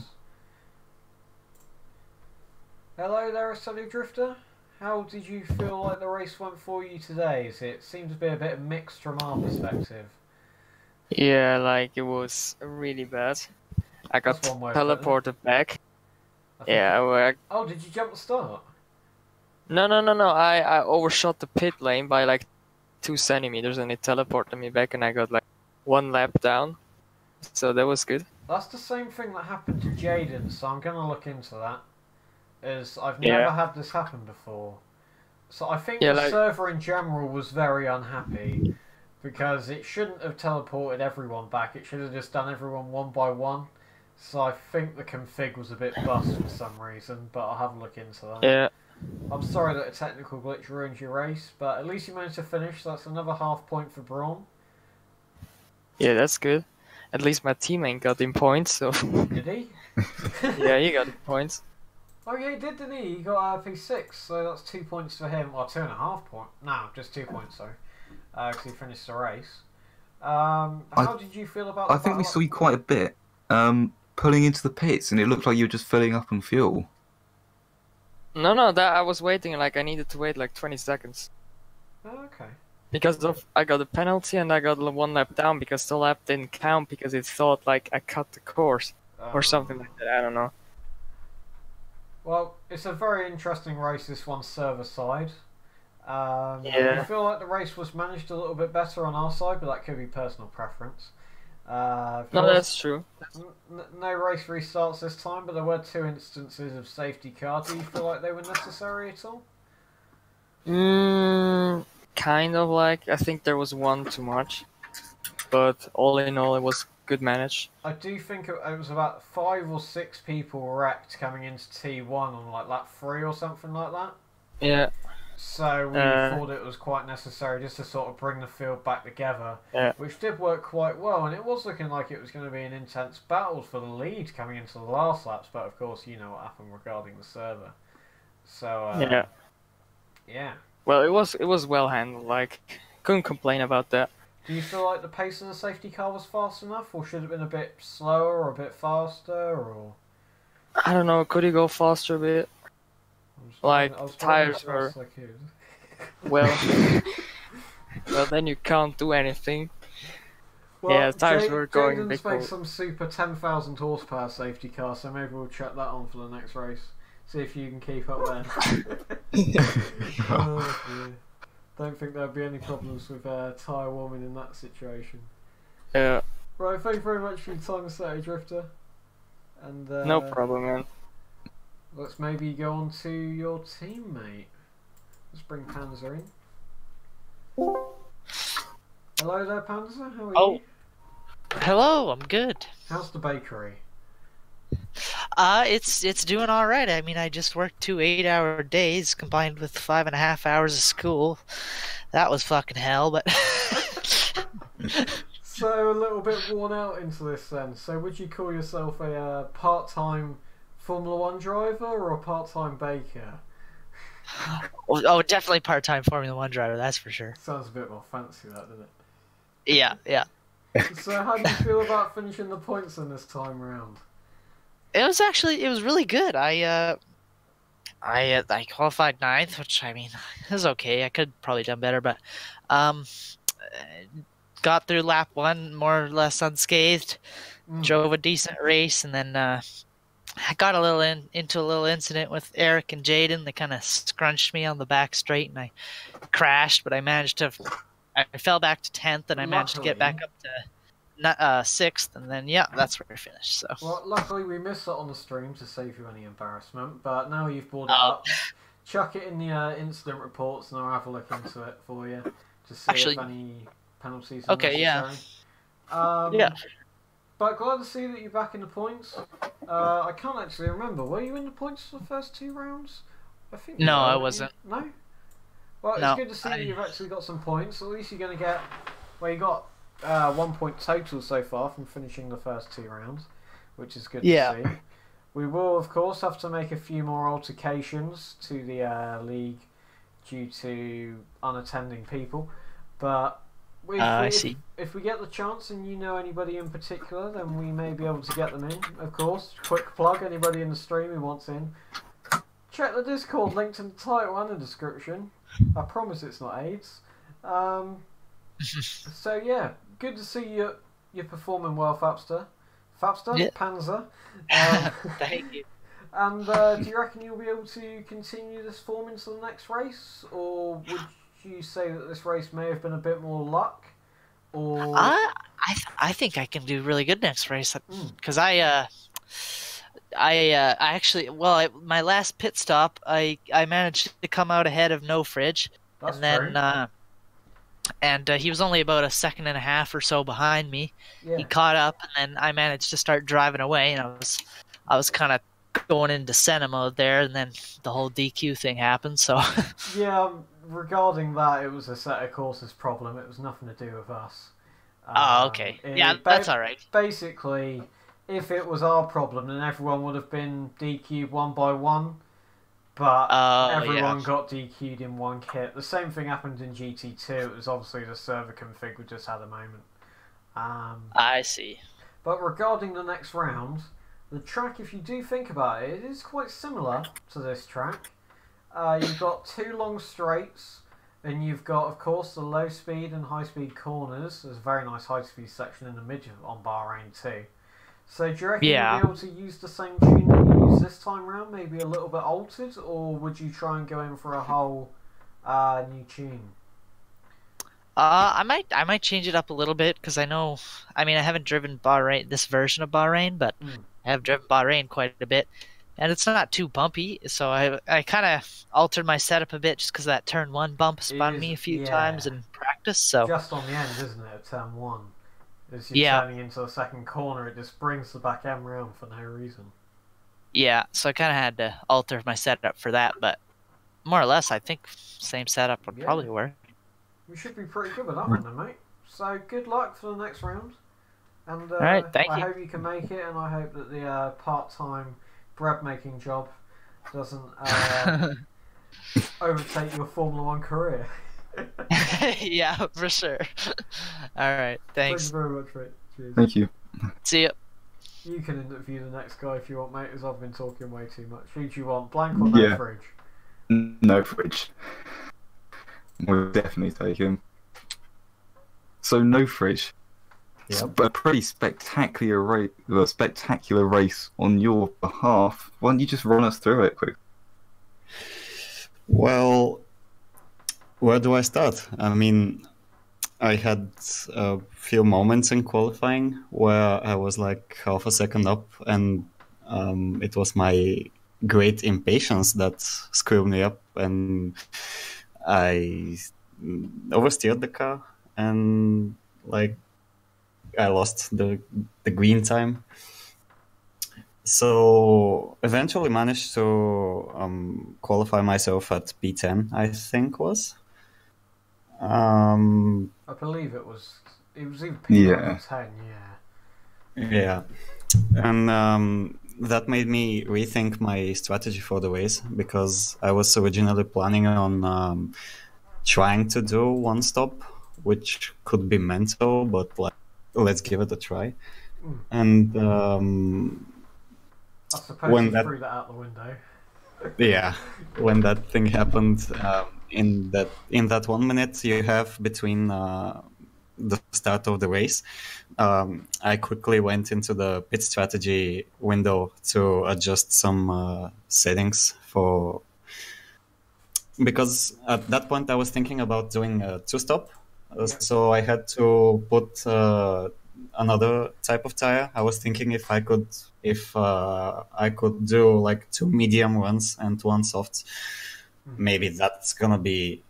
Hello there, Assetto Drifter. How did you feel like the race went for you today? It seemed to be a bit mixed from our perspective. Yeah, like it was really bad. I got teleported back. Yeah. Oh, did you jump the start? No. I overshot the pit lane by like 2 centimeters and it teleported me back and I got like 1 lap down. So that was good. That's the same thing that happened to Jaden, so I'm going to look into that. As I've never had this happen before. So I think the server in general was very unhappy because it shouldn't have teleported everyone back. It should have just done everyone one by one. So I think the config was a bit bust for some reason, but I'll have a look into that. Yeah. I'm sorry that a technical glitch ruined your race, but at least you managed to finish, so that's another half point for Braun. Yeah, that's good. At least my teammate got in points, so... Did he? Yeah, he got in points. Oh yeah, he did, didn't he? He got P6, so that's 2 points for him. Or 2.5 points. No, just 2 points, sorry. Because he finished the race. How did you feel about I think we saw you quite a bit. Pulling into the pits, and it looked like you were just filling up on fuel. No, that I was waiting, like I needed to wait like 20 seconds. Oh, okay. Because I got a penalty and I got 1 lap down because the lap didn't count because it thought like I cut the course or something like that, I don't know. Well, it's a very interesting race, this one server side. Yeah. I feel like the race was managed a little bit better on our side, but that could be personal preference. No, that's true. No race restarts this time, but there were 2 instances of safety car. Do you feel like they were necessary at all? Kind of like. I think there was 1 too much. But all in all, it was good managed. I do think it was about 5 or 6 people wrecked coming into T1 on like lap 3 or something like that. Yeah. So we thought it was quite necessary just to sort of bring the field back together, which did work quite well, and it was looking like it was going to be an intense battle for the lead coming into the last laps, but of course you know what happened regarding the server. So yeah. Well, it was well handled, like, couldn't complain about that. Do you feel like the pace of the safety car was fast enough, or should it have been a bit slower or a bit faster, or...? I don't know. Could he go faster a bit? Like tires were. Well, well then you can't do anything. Well, yeah, tires were going Jaden's big. made some super 10,000 horsepower safety car, so maybe we'll check that on for the next race. See if you can keep up then. Oh, dear. Don't think there'll be any problems with tyre warming in that situation. Yeah. Right, thank you very much for your time, Assetto Drifter. And no problem, man. Let's maybe go on to your teammate. Let's bring Panzer in. Hello there, Panzer. How are you? Hello, I'm good. How's the bakery? It's doing all right. I mean, I just worked 2 8-hour days combined with 5.5 hours of school. That was fucking hell, but. So a little bit worn out into this then. So would you call yourself a part-time Formula 1 driver or a part-time baker? Oh, definitely part-time Formula 1 driver, that's for sure. Sounds a bit more fancy, that, doesn't it? Yeah, yeah. So how do you feel about finishing the points in this time round? It was really good. I qualified 9th, which I mean, it was okay. I could probably done better, but got through lap 1 more or less unscathed. Drove a decent race, and then I got a little into a little incident with Eric and Jaden. They kind of scrunched me on the back straight, and I crashed. But I managed to. I fell back to 10th, and I managed to get back up to 6th, and then yeah, that's where I finished. So. Well, luckily we missed it on the stream to save you any embarrassment. But now you've brought it up, chuck it in the incident reports, and I'll have a look into it for you to see if any penalties are necessary. Yeah. Yeah. But glad to see that you're back in the points. I can't actually remember. Were you in the points for the first 2 rounds? I think. No, I wasn't. No. Well, it's good to see that you've actually got some points. At least you're going to get. Well, you got 1 point total so far from finishing the first 2 rounds, which is good to see. We will, of course, have to make a few more altercations to the league due to unattending people, but. If we get the chance and you know anybody in particular, then we may be able to get them in, of course. Quick plug, anybody in the stream who wants in. Check the Discord, linked in the title and the description. I promise it's not AIDS. So yeah, good to see you're performing well, Fapster. Yeah. Panzer. Thank you. And do you reckon you'll be able to continue this form into the next race? Or would you say that this race may have been a bit more luck, or I think I can do really good next race because I actually my last pit stop I managed to come out ahead of No Fridge. That's and then and he was only about a 1.5 seconds or so behind me. Yeah. He caught up, and then I managed to start driving away, and I was kind of going into Senna mode there, and then the whole DQ thing happened. So yeah. Regarding that, it was Assetto Corsa's problem. It was nothing to do with us. Okay. Yeah, that's all right. Basically, if it was our problem, then everyone would have been DQ'd 1 by 1. But everyone got DQ'd in 1 hit. The same thing happened in GT2. It was obviously the server config we just had a moment. I see. But regarding the next round, the track, if you do think about it, it is quite similar to this track. You've got 2 long straights, and you've got, of course, the low speed and high speed corners. There's a very nice high speed section in the mid on Bahrain too. So do you reckon you'll be able to use the same tune that you used this time round, maybe a little bit altered, or would you try and go in for a whole new tune? I might change it up a little bit because I haven't driven Bahrain, this version of Bahrain, but I have driven Bahrain quite a bit. And it's not too bumpy, so I kind of altered my setup a bit just because that turn 1 bump spun me a few times in practice. So just on the end, isn't it? At turn 1, as you're turning into the second corner, it just brings the back end round for no reason. Yeah, so I kind of had to alter my setup for that, but more or less, I think same setup would probably work. We should be pretty good with that one, then, mate. So good luck for the next round, and all right, thank you. I hope you can make it, and I hope that the part-time bread making job doesn't overtake your Formula 1 career. Yeah, for sure. Alright, thanks. Thank you very much, mate. Cheers. Thank you. See ya. You can interview the next guy if you want, mate, as I've been talking way too much. Who do you want, blank or no fridge? No fridge. We'll definitely take him. So no fridge. Yep. A pretty spectacular race on your behalf. Why don't you just run us through it quick? Well, where do I start? I mean, I had a few moments in qualifying where I was like half a second up, and it was my great impatience that screwed me up, and I oversteered the car, and like I lost the green time. So eventually managed to qualify myself at P10, I think was. I believe it was either P9 or 10, yeah. Yeah. And that made me rethink my strategy for the race, because I was originally planning on trying to do one stop, which could be mental, but like, let's give it a try. And I suppose you threw that out the window. Yeah, when that thing happened, in that 1 minute you have between the start of the race, I quickly went into the pit strategy window to adjust some settings because at that point I was thinking about doing a two-stop, so I had to put another type of tire. I was thinking if I could do like 2 medium runs and 1 soft, maybe that's gonna be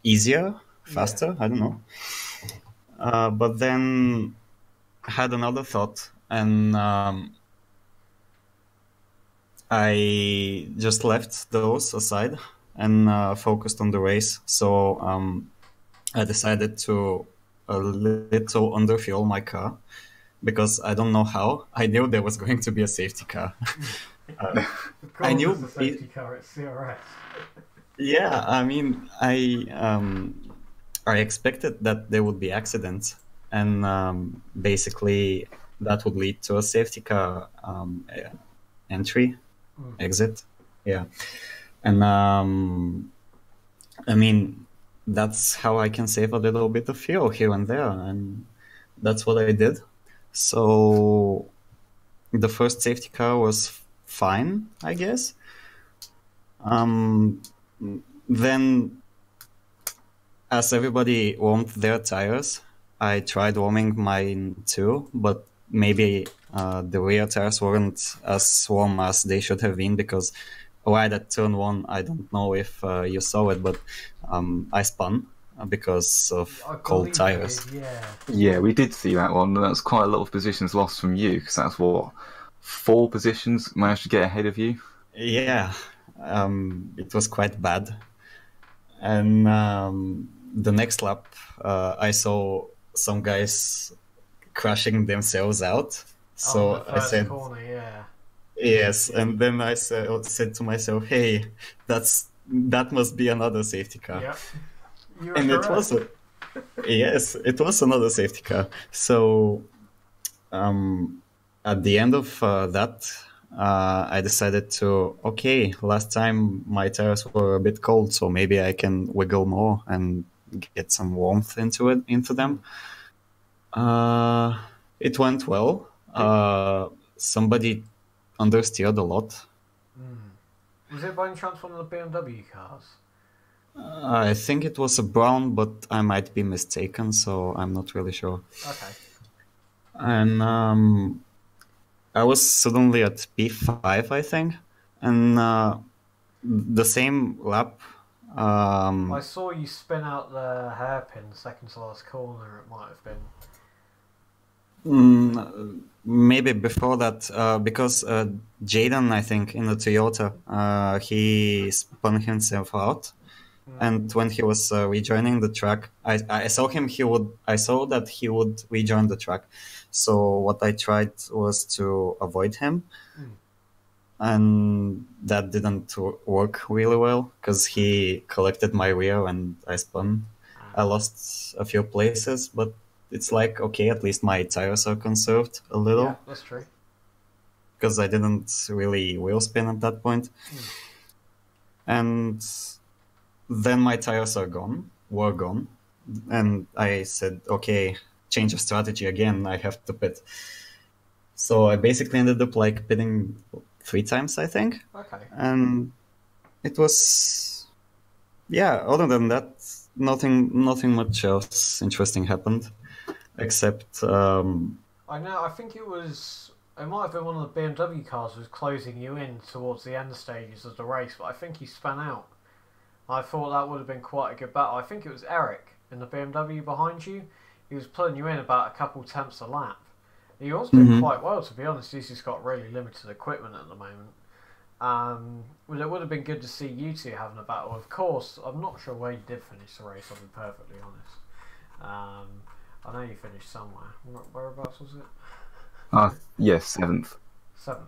easier, faster. I don't know. But then I had another thought, and I just left those aside and focused on the race. So I decided to a little underfuel my car, because I don't know how. I knew there was going to be a safety car. I knew the safety car at CRS. Yeah, I mean, I expected that there would be accidents, and basically that would lead to a safety car exit. Yeah, and I mean, that's how I can save a little bit of fuel here and there, and that's what I did. So the first safety car was fine, I guess. Then, as everybody warmed their tires, I tried warming mine too, but maybe the rear tires weren't as warm as they should have been, because right at turn 1, I don't know if you saw it, but I spun because of cold tires. Yeah, we did see that one. That's quite a lot of positions lost from you, because that's what, 4 positions managed to get ahead of you. Yeah, it was quite bad. And the next lap, I saw some guys crashing themselves out. So I said, corner, yeah. Yes, and then I said to myself, "Hey, that must be another safety car." Yep. And it was it was another safety car. So at the end of that, I decided to, okay, last time my tires were a bit cold, so maybe I can wiggle more and get some warmth into them. It went well. Somebody understeered a lot. Was it by any chance one of the BMW cars? I think it was a brown, but I might be mistaken, so I'm not really sure. Okay. And I was suddenly at P5, I think, and the same lap. I saw you spin out the hairpin second to last corner, it might have been. Maybe before that, because Jaden, I think, in the Toyota, he spun himself out, and when he was rejoining the track, I saw that he would rejoin the track. So what I tried was to avoid him, and that didn't work really well, because he collected my rear and I spun. I lost a few places, but it's like, okay, at least my tires are conserved a little. Yeah, that's true. Because I didn't really wheel spin at that point. And then my tires were gone. And I said, okay, change of strategy again, I have to pit. So I basically ended up like pitting 3 times, I think. Okay. And it was, yeah, other than that, nothing much else interesting happened. Except... I know, I think it might have been one of the BMW cars was closing you in towards the end stages of the race, but I think he spun out. I thought that would have been quite a good battle. I think it was Eric in the BMW behind you. He was pulling you in about a couple tenths a lap. He was doing quite well, to be honest. He's just got really limited equipment at the moment. Well, it would have been good to see you two having a battle. Of course, I'm not sure where you did finish the race, I'll be perfectly honest. I know you finished somewhere. Whereabouts was it? Yes, 7th. 7th.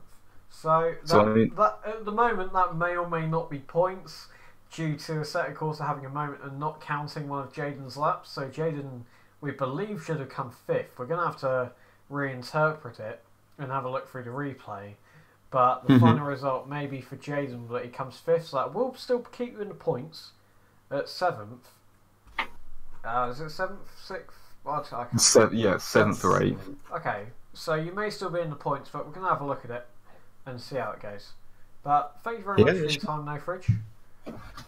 So that at the moment, that may or may not be points due to Assetto Corsa having a moment and not counting one of Jaden's laps. So Jaden, we believe, should have come 5th. We're going to have to reinterpret it and have a look through the replay. But the final result may be for Jaden that he comes 5th. So that will still keep you in the points at 7th. Is it 7th, 6th? Well, I can't 7th or 8th. Okay, so you may still be in the points, but we're going to have a look at it and see how it goes. But thank you very much for your time, No Fridge.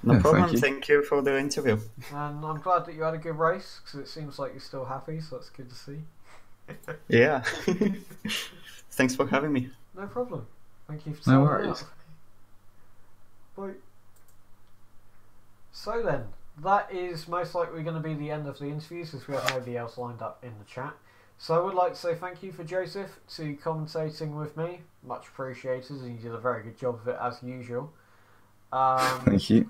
No problem, thank you for the interview. And I'm glad that you had a good race, because it seems like you're still happy, so that's good to see. Yeah. Thanks for having me. No problem. Thank you for turning up. Bye. So then, that is most likely going to be the end of the interviews, because we have nobody else lined up in the chat. So I would like to say thank you for Joseph to commentating with me. Much appreciated, and you did a very good job of it as usual. Thank you.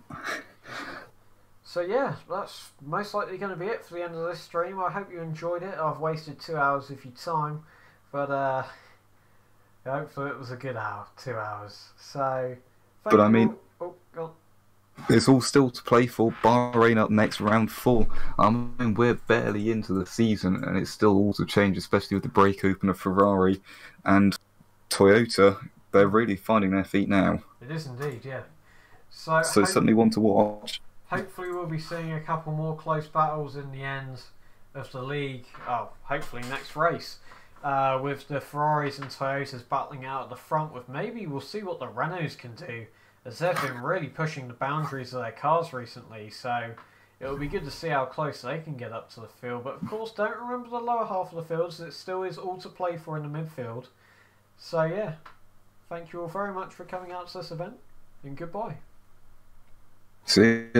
So yeah, that's most likely going to be it for the end of this stream. I hope you enjoyed it. I've wasted 2 hours of your time, but hopefully it was a good hour, 2 hours. So, but I mean, go on. There's all still to play for. Bahrain up next, round 4. I mean, we're barely into the season, and it's still all to change, especially with the break open of Ferrari and Toyota. They're really finding their feet now. It is indeed, yeah. So certainly one to watch. Hopefully we'll be seeing a couple more close battles in the end of the league. Oh, hopefully next race. With the Ferraris and Toyotas battling out at the front, with maybe we'll see what the Renaults can do, as they've been really pushing the boundaries of their cars recently, so it'll be good to see how close they can get up to the field. But of course, don't remember the lower half of the field, as it still is all to play for in the midfield. So yeah, thank you all very much for coming out to this event, and goodbye. See you.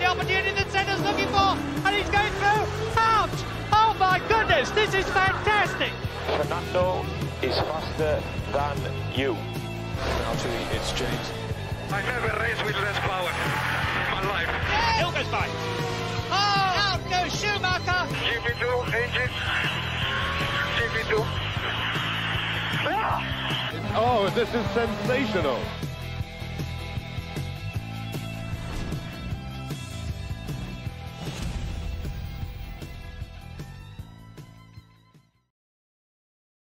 Opportunity that Senna's looking for, and he's going through. Ouch! Oh my goodness, this is fantastic! Fernando is faster than you. Actually, it's James. I never raced with less power in my life. Hill goes by. Oh, out goes Schumacher. GP2 engine. GP2. Oh, this is sensational.